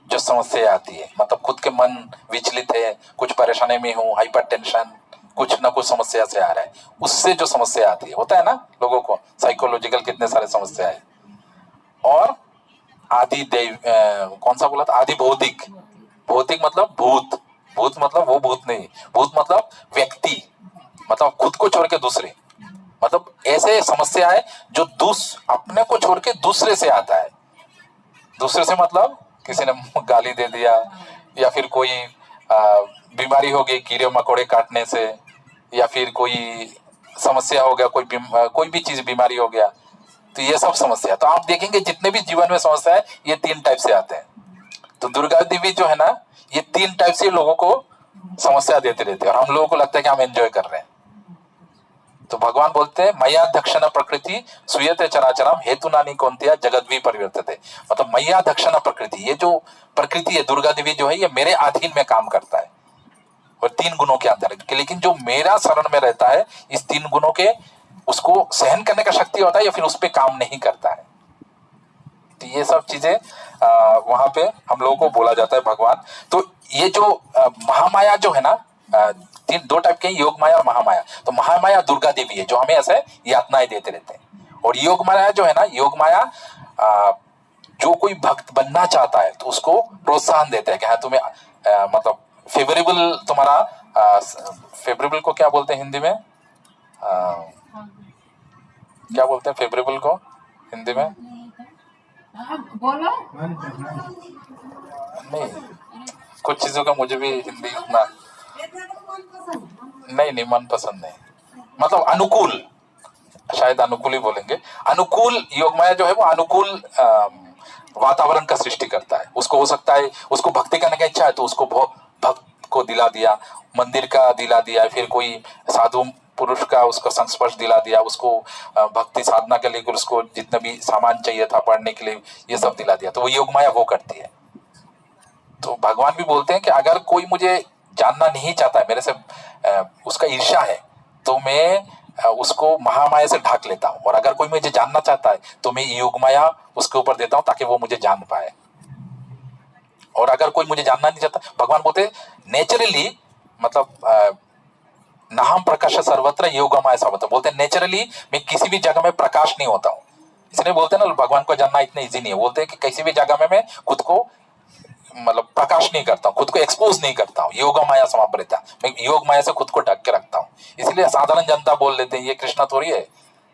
जो समस्या आती है, मतलब खुद के मन विचलित है, कुछ परेशानी में हूँ, हाइपर टेंशन, कुछ ना कुछ समस्या से आ रहा है, उससे जो समस्या आती है, होता है ना लोगों को साइकोलॉजिकल कितने सारे समस्या है। और आदि देव कौन सा बोला था? आदि भौतिक। भौतिक मतलब भूत, भूत मतलब वो भूत नहीं, भूत मतलब व्यक्ति, मतलब खुद को छोड़ के दूसरे, मतलब ऐसे समस्या है जो अपने को छोड़ के दूसरे से आता है। दूसरे से मतलब किसी ने गाली दे दिया, या फिर कोई बीमारी हो गई कीड़े मकोड़े काटने से, या फिर कोई समस्या हो गया, कोई भी चीज बीमारी हो गया, तो ये सब समस्या। तो आप देखेंगे जितने भी जीवन में समस्या है ये 3 टाइप से आते हैं। तो दुर्गा देवी जो है ना, ये 3 टाइप से लोगों को समस्या देते रहते हैं, और हम लोगों को लगता है कि हम एंजॉय कर रहे हैं। तो भगवान बोलते हैं मैया दक्षिण प्रकृति सुयते चराचरम हेतु नानी कौंतिया जगत भी परिवर्तित। मतलब मैया दक्षिण प्रकृति, ये जो प्रकृति है दुर्गा देवी जो है, ये मेरे अधीन में काम करता है और 3 गुणों के अंदर। लेकिन जो मेरा शरण में रहता है, इस 3 गुणों के उसको सहन करने का शक्ति होता है या फिर उस पर काम नहीं करता है। तो ये सब चीजें वहां पे हम लोगों को बोला जाता है भगवान। तो ये जो महामाया जो है ना, 2 टाइप के, योग माया और महामाया। तो महामाया दुर्गा देवी है जो हमें ऐसे यातनाएं देते रहते हैं, और योग माया जो है ना, योग माया जो कोई भक्त बनना चाहता है तो उसको प्रोत्साहन देते हैं कि हाँ तुम्हें मतलब फेवरेबल, तुम्हारा फेवरेबल को क्या बोलते हैं हिंदी में? क्या बोलते हैं फेवरेबल को हिंदी में? बोलो। नहीं, कुछ चीजों का मुझे भी हिंदी उतना नहीं मन पसंद नहीं, मतलब अनुकूल, शायद अनुकूल ही बोलेंगे। अनुकूल योग माया जो है वो अनुकूल वातावरण का सृष्टि करता है। उसको हो सकता है उसको भक्ति करने का इच्छा है तो उसको भक्त को दिला दिया, मंदिर का दिला दिया, फिर कोई साधु पुरुष का उसका संस्पर्श दिला दिया, उसको भक्ति साधना के लिए उसको जितना भी सामान चाहिए था पढ़ने के लिए ये सब दिला दिया, तो वो योग माया वो करती है। तो भगवान भी बोलते हैं कि अगर कोई मुझे जानना नहीं चाहता है, मेरे से उसका ईर्ष्या है, तो मैं उसको महामाया से ढक लेता हूँ, और अगर कोई मुझे जानना चाहता है तो मैं योग माया उसके ऊपर देता हूँ ताकि वो मुझे जान पाए। और अगर कोई मुझे जानना नहीं चाहता, भगवान बोलते नेचुरली, मतलब नाहम प्रकाश सर्वत्र योगमाय सर्वत्र, बोलते नेचुरली मैं किसी भी जगह में प्रकाश नहीं होता हूँ, इसलिए बोलते हैं ना भगवान को जानना इतना इजी नहीं है। बोलते हैं कि किसी भी जगह में मैं खुद को मतलब प्रकाश नहीं करता हूँ, खुद को एक्सपोज नहीं करता हूँ। योग माया समाप्रेता, मैं योग माया से खुद को ढक के रखता हूँ। इसलिए साधारण जनता बोल लेते हैं ये कृष्णा थोड़ी है,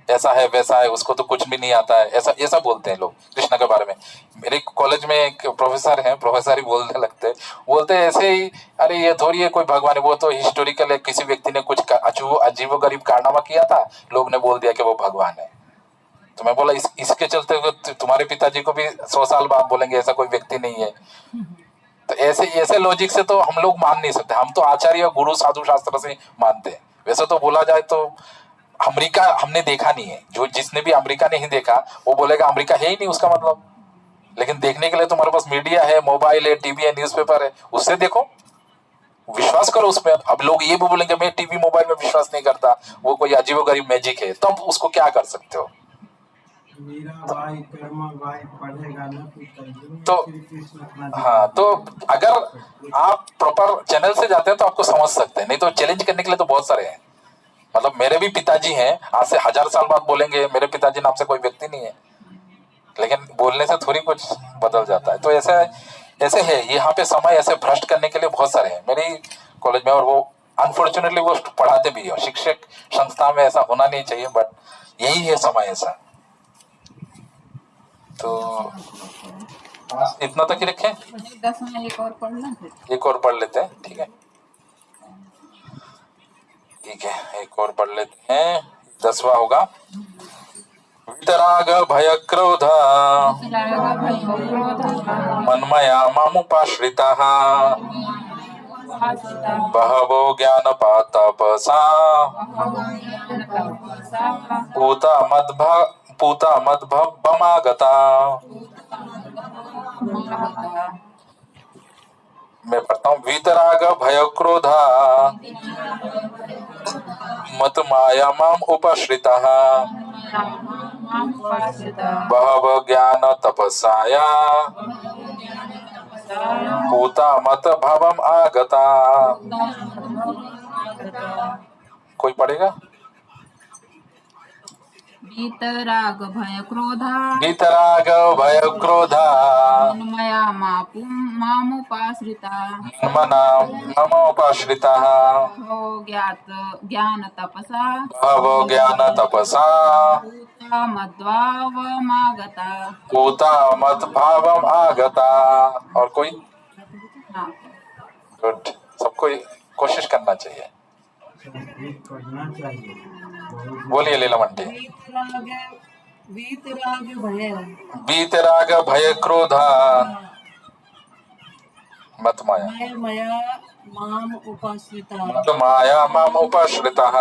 ऐसा है वैसा है, उसको तो कुछ भी नहीं आता है, ऐसा ऐसा बोलते हैं लोग कृष्णा के बारे में। मेरे कॉलेज में एक प्रोफेसर हैं, प्रोफेसर ही बोलने लगते हैं, बोलते हैं ऐसे ही, अरे ये थोड़ी है कोई भगवान है, वो तो हिस्टोरिकल है, किसी व्यक्ति ने कुछ अजीबो गरीब कारनामा किया था, लोग ने बोल दिया कि वो भगवान है। तो मैं बोला इसके चलते तुम्हारे पिताजी को भी 100 साल बाद बोलेंगे ऐसा कोई व्यक्ति नहीं है। तो ऐसे ऐसे लॉजिक से तो हम लोग मान नहीं सकते। हम तो आचार्य गुरु साधु शास्त्र से मानते हैं। वैसे तो बोला जाए तो अमेरिका हमने देखा नहीं है, जो जिसने भी अमेरिका नहीं देखा वो बोलेगा अमेरिका है ही नहीं उसका मतलब। लेकिन देखने के लिए तुम्हारे पास मीडिया है, मोबाइल है, टीवी है, न्यूज़पेपर है, उससे देखो, विश्वास करो उस पर। अब लोग ये भी बोलेंगे मैं टीवी मोबाइल में विश्वास नहीं करता, वो कोई अजीबोगरीब मैजिक है, तब उसको क्या कर सकते हो। मेरा भाई कर्मा भाई पढ़ेगा ना तो हाँ, तो अगर आप प्रॉपर चैनल से जाते हैं तो आपको समझ सकते हैं, नहीं तो चैलेंज करने के लिए तो बहुत सारे हैं। मतलब मेरे भी पिताजी हैं, आज से 1000 साल बाद बोलेंगे मेरे पिताजी नाम से कोई व्यक्ति नहीं है, लेकिन बोलने से थोड़ी कुछ बदल जाता है। तो ऐसे ऐसे है, यहाँ पे समय ऐसे भ्रष्ट करने के लिए बहुत सारे हैं मेरे कॉलेज में, और वो अनफॉर्चुनेटली वो पढ़ाते भी हो। शिक्षक संस्था में ऐसा होना नहीं चाहिए, बट यही है समय ऐसा। तो इतना तक ही रखें, 10 में एक और पढ़ना फिर। एक और पढ़ लेते हैं, ठीक है ठीक है, एक और पढ़ लेते हैं, 10वां होगा। वितराग भय क्रोध मन्मया मामुपाश्रिताः बहवो ज्ञानपातपसा पूता मद्भवमागता। मैं पढ़ता हूँ। वीतराग भय क्रोधा मत माया माम उपश्रिताः बहव ज्ञान तपसाया पूता मत भवम आगता। कोई पढ़ेगा? वीतराग भय क्रोधा वीतराग भय क्रोधा मन्मया मामुपाश्रिता मना ममोपाश्रिताः हो ज्ञान तपसा बहवो ज्ञान तपसा मद्भावमागता। पूता मत भावम आगता। और कोई? हाँ, गुड, सबको कोशिश करना चाहिए। संस्कृत पढ़ना चाहिए। बोलिए लीला मंडी। वीतराग भय वीतराग भय क्रोधा मत माया मया माम उपाश्रिता मत माया माम उपाश्रिताः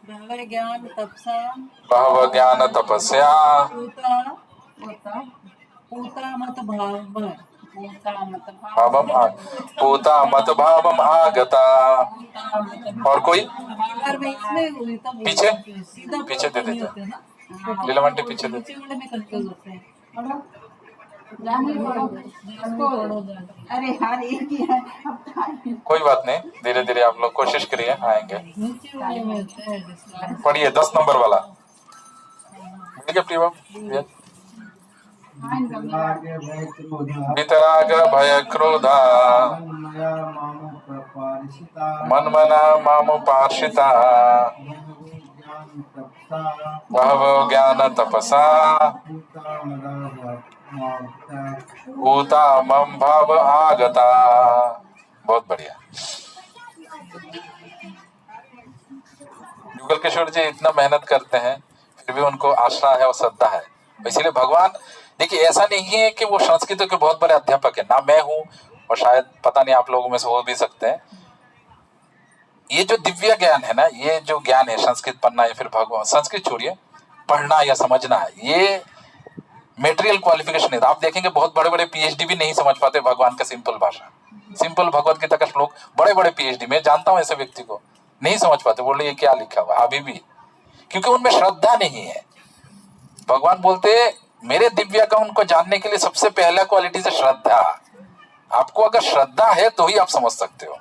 बहव ज्ञान तपसा बहव ज्ञान तपस्या पूता मत भाव पूता मत भावम आगता। और कोई? अगर मैं इसमें हुई तब पीछे सीधा पीछे दे देते होते हैं ना, लीला मंडी, पीछे दे। नीचे वाले में कंफ्यूज होते हैं। अरे यार एक ही है, अब टाइम। कोई बात नहीं, धीरे धीरे आप लोग कोशिश करिए, आएंगे। नीचे वाले में होते हैं जिसमें पढ़िए 10 नंबर वाला। ठीक है प्रिया, आगे भय क्रोधा वितराग भय क्रोधा मन्मया मामो प्रपारिषिता मन्मना मामुपाश्रिता ज्ञान तपसा बहवो ज्ञान तपसा पूता मदा पूता मम भाव आगता। बहुत बढ़िया। युगल किशोर जी इतना मेहनत करते हैं, फिर भी उनको आशा है और श्रद्धा है। इसीलिए भगवान, देखिए ऐसा नहीं है कि वो संस्कृत के बहुत बड़े अध्यापक है ना, मैं हूँ और शायद पता नहीं आप लोगों में से हो भी सकते हैं। ये जो दिव्य ज्ञान है ना, ये जो ज्ञान है संस्कृत पढ़ना या फिर भगवान, संस्कृत छोड़िए, पढ़ना या समझना है, ये मेटेरियल क्वालिफिकेशन है। आप देखेंगे बहुत बड़े बड़े पीएचडी भी नहीं समझ पाते भगवान का सिंपल भाषा, सिंपल भगवत गीता का श्लोक। बड़े बड़े पीएचडी, मैं जानता हूँ ऐसे व्यक्ति को, नहीं समझ पाते, बोले ये क्या लिखा हुआ अभी भी, क्योंकि उनमें श्रद्धा नहीं है। भगवान बोलते मेरे दिव्य का उनको जानने के लिए सबसे पहला क्वालिटी से श्रद्धा। आपको अगर श्रद्धा है तो ही आप समझ सकते हो,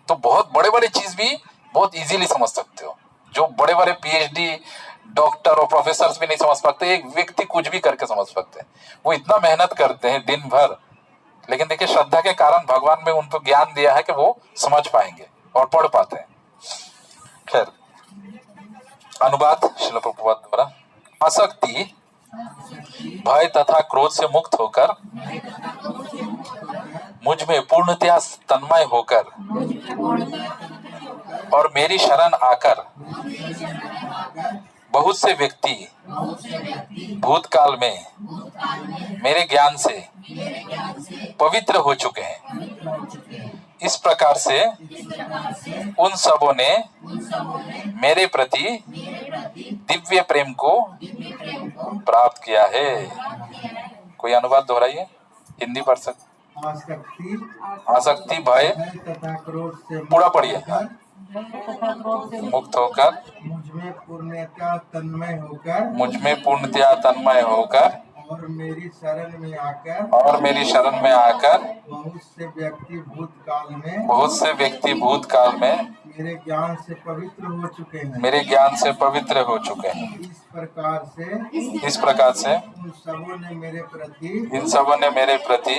तो बहुत बड़े बड़े चीज भी बहुत इजीली समझ सकते हो। जो बड़े बड़े पीएचडी डॉक्टर और प्रोफेसर भी नहीं समझ पाते, एक व्यक्ति कुछ भी करके समझ सकते हैं। वो इतना मेहनत करते हैं दिन भर, लेकिन देखिए श्रद्धा के कारण भगवान ने उनको ज्ञान दिया है कि वो समझ पाएंगे और पढ़ पाते हैं। खैर, अनुवाद श्रील प्रभुपाद द्वारा। आसक्ति भय तथा क्रोध से मुक्त होकर मुझ में पूर्णतया तन्मय होकर और मेरी शरण आकर बहुत से व्यक्ति भूतकाल में मेरे ज्ञान से पवित्र हो चुके हैं। इस प्रकार से उन सबों ने मेरे प्रति दिव्य प्रेम को प्राप्त किया है। कोई अनुवाद दोहराइए, हिंदी पढ़ सकते। आसक्ति भय तथा क्रोध से पूरा पढ़िए। मुक्त होकर मुझमें पूर्णतया तन्मय होकर और मेरी शरण में आकर बहुत से व्यक्ति भूतकाल में मेरे ज्ञान से पवित्र हो चुके हैं। इस प्रकार से इन सबों ने मेरे प्रति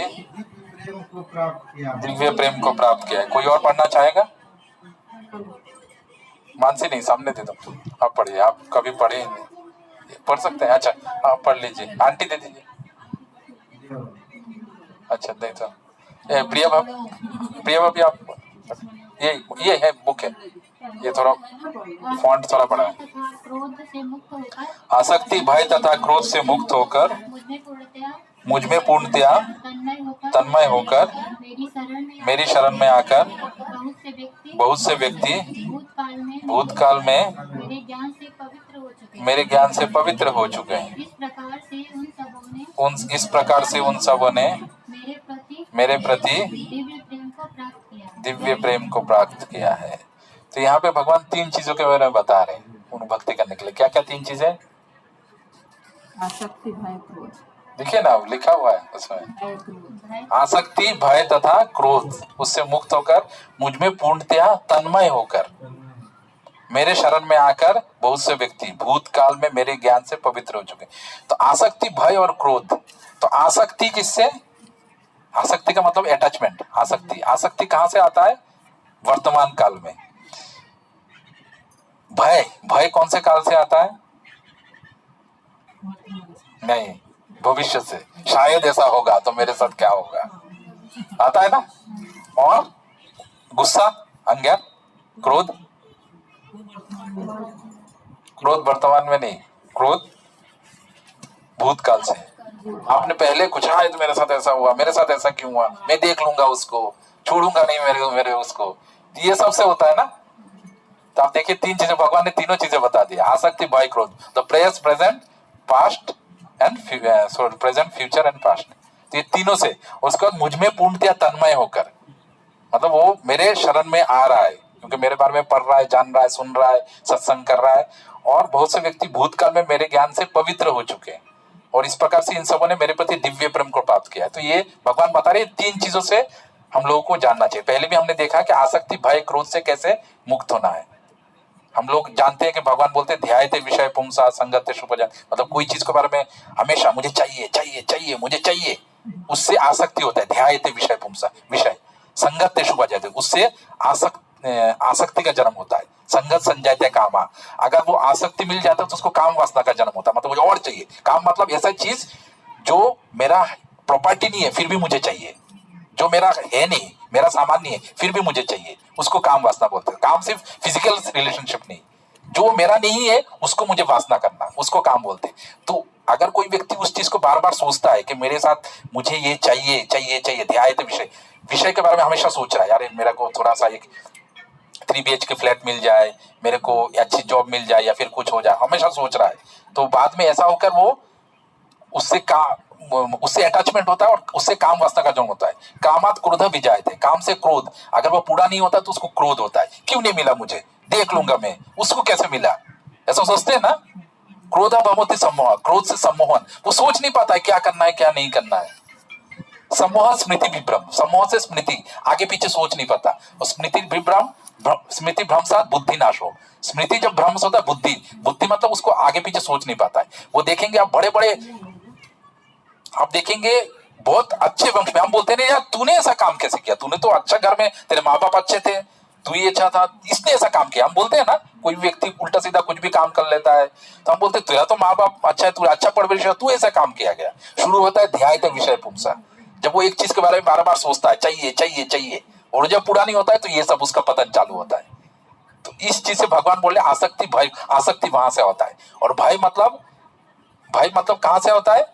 दिव्य प्रेम को प्राप्त किया है। कोई और पढ़ना चाहेगा? मानसी नहीं, सामने दे दो, आप पढ़िए। आप कभी पढ़े ही नहीं, पढ़ सकते हैं। अच्छा, आप पढ़ लीजिए, आंटी दे दीजिए। अच्छा, देख दो। प्रिया भाभी आप, ये है बुक है, ये थोड़ा फॉन्ट थोड़ा बड़ा है। आसक्ति भय तथा क्रोध से मुक्त होकर मुझ में पूर्णतया तन्मय होकर मेरी शरण में आकर बहुत से व्यक्ति भूतकाल में मेरे ज्ञान से पवित्र हो चुके हैं। इस प्रकार से उन सबों ने मेरे प्रति दिव्य प्रेम को प्राप्त किया है। तो यहाँ पे भगवान 3 चीजों के बारे में बता रहे हैं उन भक्ति करने के लिए। क्या क्या 3 चीजें? आसक्ति भय क्रोध, देखिए ना, लिखा हुआ है उसमें। आसक्ति भय तथा क्रोध, उससे मुक्त होकर मुझ में पूर्णतया तन्मय होकर मेरे शरण में आकर बहुत से व्यक्ति भूतकाल में मेरे ज्ञान से पवित्र हो चुके। तो आसक्ति भय और क्रोध। तो आसक्ति किससे? आसक्ति का मतलब अटैचमेंट। आसक्ति कहां से आता है? वर्तमान काल में। भय कौन से काल से आता है? नहीं, भविष्य से, शायद ऐसा होगा तो मेरे साथ क्या होगा, आता है ना। और गुस्सा, अज्ञान, क्रोध वर्तमान में नहीं, क्रोध भूतकाल से। आपने पहले कुछ है तो मेरे साथ ऐसा हुआ, मेरे साथ ऐसा क्यों हुआ, मैं देख लूंगा उसको, छोड़ूंगा नहीं मेरे उसको, ये सबसे होता है ना। तो आप देखिए 3 चीजें भगवान ने तीनों चीजें बता दी। आसक्ति भय क्रोध, the present past and present future and past. तो ये तीनों से उसके बाद मुझ में पूर्णतया तन्मय होकर, मतलब वो मेरे शरण में आ रहा है क्योंकि मेरे बारे में पढ़ रहा है, जान रहा है, सुन रहा है, सत्संग कर रहा है। और बहुत से व्यक्ति भूतकाल में मेरे ज्ञान से पवित्र हो चुके हैं और इस प्रकार से इन सबों ने मेरे प्रति दिव्य प्रेम को प्राप्त किया है। तो ये भगवान बता रहे 3 चीजों से हम लोगों को जानना चाहिए। पहले भी हमने देखा कि आसक्ति भय क्रोध से कैसे मुक्त होना है। हम लोग जानते हैं कि भगवान बोलते हैं ध्यायते विषय पुंसा संगत्य शुभजन, मतलब कोई चीज के बारे में हमेशा मुझे चाहिए चाहिए चाहिए मुझे चाहिए, उससे आसक्ति होता है। ध्यायते विषय पुंसा, विषय संगत्य शुभजन, उससे आसक्ति का जन्म होता है। संगत संजायते कामा, अगर वो आसक्ति मिल जाता है तो उसको काम वासना का जन्म होता है, मतलब मुझे और चाहिए। काम मतलब ऐसा चीज जो मेरा प्रॉपर्टी नहीं है फिर भी मुझे चाहिए, जो मेरा है नहीं, मेरा सामान नहीं है फिर भी मुझे चाहिए, उसको काम वासना बोलते हैं। काम सिर्फ फिजिकल रिलेशनशिप नहीं, जो मेरा नहीं है उसको मुझे वासना करना, उसको काम बोलते हैं। तो अगर कोई व्यक्ति उस चीज को बार बार सोचता है कि मेरे साथ मुझे ये चाहिए चाहिए चाहिए, ध्यायत विषय के बारे में हमेशा सोच रहा है, यार मेरे को थोड़ा सा एक 3 BHK फ्लैट मिल जाए, मेरे को अच्छी जॉब मिल जाए या फिर कुछ हो जाए, हमेशा सोच रहा है। तो बाद में ऐसा होकर वो उससे अटैचमेंट होता है और उससे काम वासना का जन्म होता है। कामात क्रोध विजायते, काम से क्रोध, अगर वो पूरा नहीं होता तो उसको क्रोध होता है, क्यों नहीं मिला मुझे, देख लूंगा मैं, उसको कैसे मिला, ऐसा सोचते हैं ना। क्रोधा भवति सम्मोह, क्रोध से सम्मोहन, वो सोच नहीं पाता है क्या करना है क्या नहीं करना है। सम्मोह स्मृति विभ्रम, सम्मोह से स्मृति, आगे पीछे सोच नहीं पाता, और स्मृति विभ्रम, स्मृति भ्रंशात बुद्धि नाश हो। स्मृति जब भ्रंश होता है, बुद्धि, बुद्धि मतलब उसको आगे पीछे सोच नहीं पाता है। वो देखेंगे आप बड़े बड़े, आप देखेंगे बहुत अच्छे वंश में, हम बोलते नहीं यार तूने ऐसा काम कैसे किया, तूने तो अच्छा घर में, तेरे माँ बाप अच्छे थे, तू ही अच्छा था, इसने ऐसा काम किया। हम बोलते हैं ना, कोई व्यक्ति उल्टा सीधा कुछ भी काम कर लेता है तो हम बोलते तेरा तो माँ बाप अच्छा है, तू अच्छा परवरिश है, तू ऐसा काम किया गया। शुरू होता है ध्यायते विषय पुंसा, जब वो एक चीज के बारे में बार बार सोचता है, चाहिए चाहिए चाहिए, और जब पूरा नहीं होता है तो ये सब उसका पतन चालू होता है। तो इस चीज से भगवान बोल रहे आसक्ति, भय, आसक्ति वहां से होता है। और भय मतलब कहां से होता है?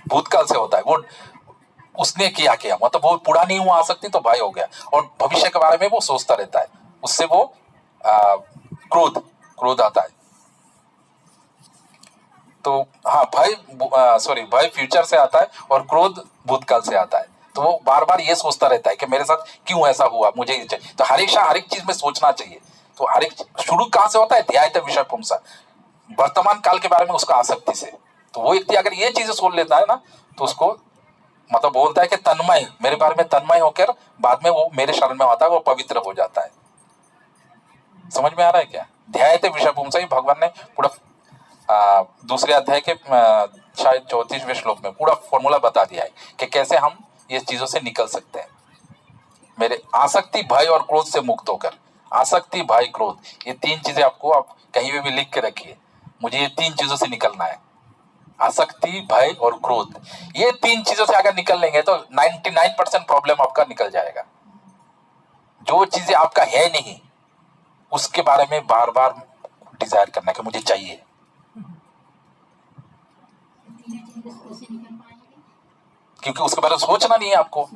भूतकाल से होता है। वो उसने किया मतलब वो पूरा नहीं हुआ आसक्ति तो भय हो गया, और भविष्य के बारे में वो सोचता रहता है, उससे वो क्रोध आता है। तो हाँ, भय फ्यूचर से आता है और क्रोध भूतकाल से आता है। तो वो बार बार ये सोचता रहता है कि मेरे साथ क्यों ऐसा हुआ, मुझे ये चाहिए। तो हर एक चीज में सोचना चाहिए। तो हर एक शुरू कहां से होता है? ध्यायते विषय पुंसा, वर्तमान काल के बारे में उसका आसक्ति से। तो वो व्यक्ति अगर ये चीजें सोच लेता है ना, तो उसको मतलब बोलता है कि तन्मय, मेरे बारे में तन्मय होकर बाद में वो मेरे शरण में आता है, वो पवित्र हो जाता है। समझ में आ रहा है क्या? ध्यायते विषय पुंसा ही भगवान ने पूरा दूसरे अध्याय के शायद 34वें श्लोक में पूरा फॉर्मूला बता दिया है कि कैसे हम ये चीजों से निकल सकते हैं। मेरे आसक्ति, भय और क्रोध से मुक्त होकर, आसक्ति, भय, क्रोध, ये तीन चीजें आपको आप कहीं भी लिख के रखिए। मुझे ये तीन चीजों से निकलना है, आसक्ति, भय और क्रोध। ये तीन चीजों से अगर निकल लेंगे तो 99% प्रॉब्लम आपका निकल जाएगा। जो चीजें आपका है नहीं उसके बारे में बार बार डिजायर करना कि मुझे चाहिए। क्योंकि उसके बारे में सोचना नहीं है आपको,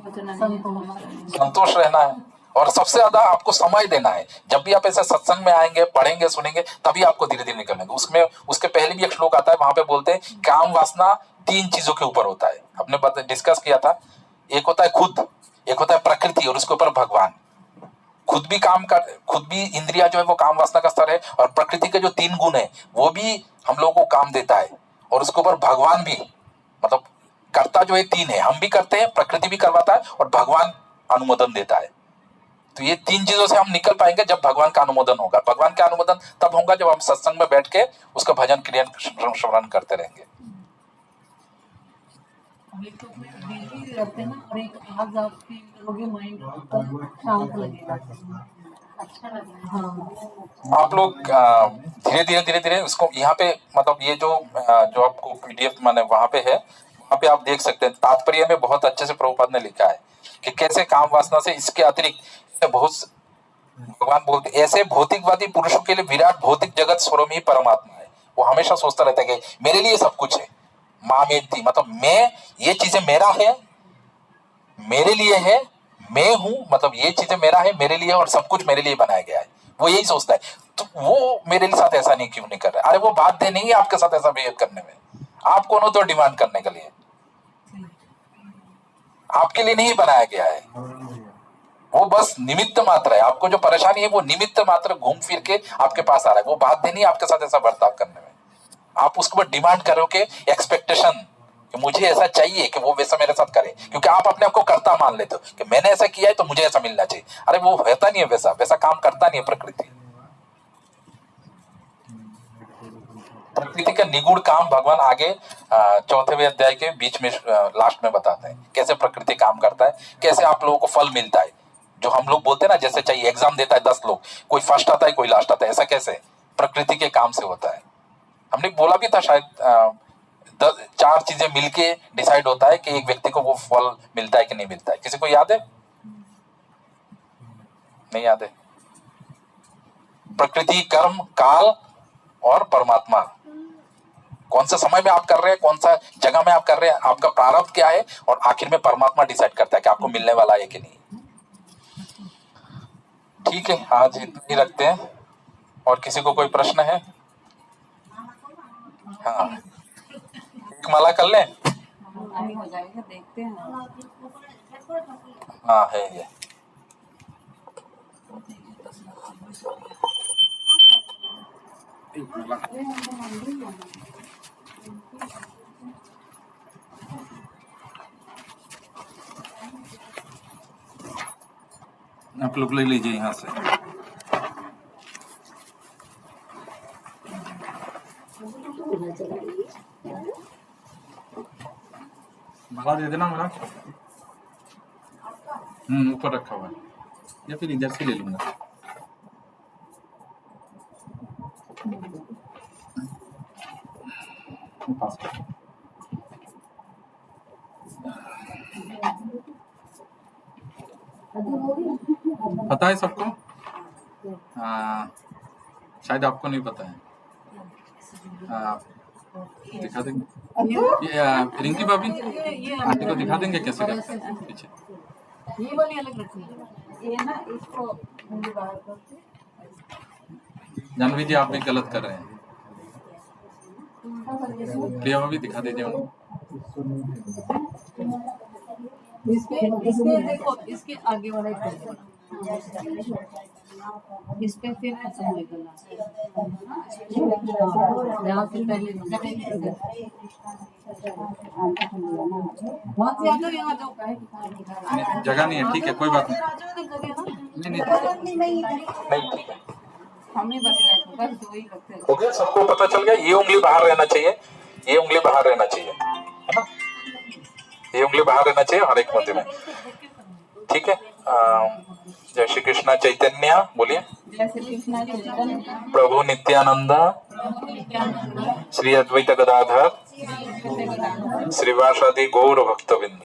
संतोष रहना है, और सबसे ज्यादा आपको समय देना है। जब भी आप ऐसे सत्संग में आएंगे, पढ़ेंगे, सुनेंगे, तभी आपको धीरे धीरे निकलेंगे। उसमें उसके पहले भी एक श्लोक आता है, वहां पे बोलते हैं काम वासना तीन चीजों के ऊपर होता है। हमने डिस्कस किया था, एक होता है खुद, एक होता है प्रकृति, और उसके ऊपर भगवान। खुद भी इंद्रिया जो है वो काम वासना का स्तर है, और प्रकृति के जो तीन गुण है वो भी हम लोगों को काम देता है, और उसके ऊपर भगवान भी, मतलब कर्ता जो है तीन है, हम भी करते हैं, प्रकृति भी करवाता है, और भगवान अनुमोदन देता है। तो ये तीन चीजों से हम निकल पाएंगे जब भगवान का अनुमोदन होगा। भगवान का अनुमोदन तब होगा जब हम सत्संग में बैठ के उसका भजन क्रिया श्रवण करते रहेंगे। हम एक तो अपने बिजी रहते हैं ना, और एक आज आपकी करोगे माइंड शांत लगेगा, अच्छा लगेगा। हाँ, आप लोग धीरे धीरे उसको यहाँ पे, मतलब ये जो आपको पीडीएफ माने वहां पे है, वहां पे आप देख सकते हैं। तात्पर्य में बहुत अच्छे से प्रभुपाद ने लिखा है कि कैसे काम वासना से, इसके अतिरिक्त बहुत भगवान बोलते ऐसे भौतिकवादी पुरुषों के लिए विराट भौतिक जगत स्वयं ही परमात्मा है। वो हमेशा सोचता रहता है कि मेरे लिए सब कुछ है, माँ मेरी, मतलब मैं, ये चीजें मेरा है, मेरे लिए है, मैं हूं, मतलब ये चीजें मेरा है, मेरे लिए, और सब कुछ मेरे लिए बनाया गया है। वो यही सोचता है। तो वो मेरे साथ ऐसा नहीं क्यों नहीं कर रहा? अरे वो बाध्य नहीं है आपके साथ ऐसा बिहेव करने में। आप कौन हो तो डिमांड करने के लिए? आपके लिए नहीं बनाया गया है, वो बस निमित्त मात्र है। आपको जो परेशानी है वो निमित्त मात्र घूम फिर के आपके पास आ रहा है। वो बाध्य नहीं आपके साथ ऐसा बर्ताव करने में। आप उसके बाद डिमांड करोगे, एक्सपेक्टेशन कि मुझे ऐसा चाहिए कि वो वैसा मेरे साथ करे, क्योंकि आप अपने आप को कर्ता मान लेते हो कि मैंने ऐसा किया है तो मुझे ऐसा मिलना चाहिए। अरे वो रहता नहीं है, वैसा काम करता नहीं है प्रकृति। प्रकृति का निगूढ़ काम भगवान आगे 4वें अध्याय के बीच में लास्ट में बताते हैं कैसे प्रकृति काम करता है, कैसे आप लोगों को फल मिलता है। जो हम लोग बोलते हैं ना, जैसे चाहिए एग्जाम देता है 10 लोग, कोई फर्स्ट आता है कोई लास्ट आता है, ऐसा कैसे? प्रकृति के काम से होता है। हमने बोला भी था शायद 4 चीजें मिलके डिसाइड होता है कि एक व्यक्ति को वो फल मिलता है कि नहीं मिलता है। किसी को याद है? नहीं याद है? प्रकृति, कर्म, काल और परमात्मा। कौन सा समय में आप कर रहे हैं, कौन सा जगह में आप कर रहे हैं, आपका प्रारब्ध क्या है, और आखिर में परमात्मा डिसाइड करता है कि आपको मिलने वाला है कि नहीं। ठीक है, आज इतना ही रखते हैं। और किसी को कोई प्रश्न है? हाँ, एक माला कर लें। हो जाएगा, देखते हैं। हाँ है ये। आप लोग ले लीजिए यहाँ से। माला दे देना मेरा। ऊपर रखा हुआ है, या फिर इधर से ले लूंगा। पास पता है सबको? शायद आपको नहीं पता है। दिखा देंगे ये रिंकी भाभी, आंटी को दिखा देंगे कैसे करते हैं पीछे। ये वाली अलग रखनी है। ये ना इसको बाहर करके जानवी जी आप भी गलत कर रहे हैं। प्रिया भाभी दिखा दीजिए उनको। इसके देखो, इसके आगे वाला ही कर देना। इस पे फिर ऐसा निकलना यहाँ से पहले वहाँ से आ जाओ, यहाँ जाओ। जगह नहीं है, ठीक है कोई बात नहीं। नहीं हम ही बस गए थे, बस दो ही लोग थे। हो गया, सबको पता चल गया। ये उंगली बाहर रहना चाहिए, ये उंगली बाहर रहना चाहिए, है ना? ये उंगली बाहर रहना चाहिए हर एक मंदिर में, ठीक है। जय श्री कृष्ण चैतन्य, बोलिए। जय श्री कृष्ण चैतन्य प्रभु नित्यानंद श्री अद्वैत गदाधर श्रीवासादि गौर भक्तविंद।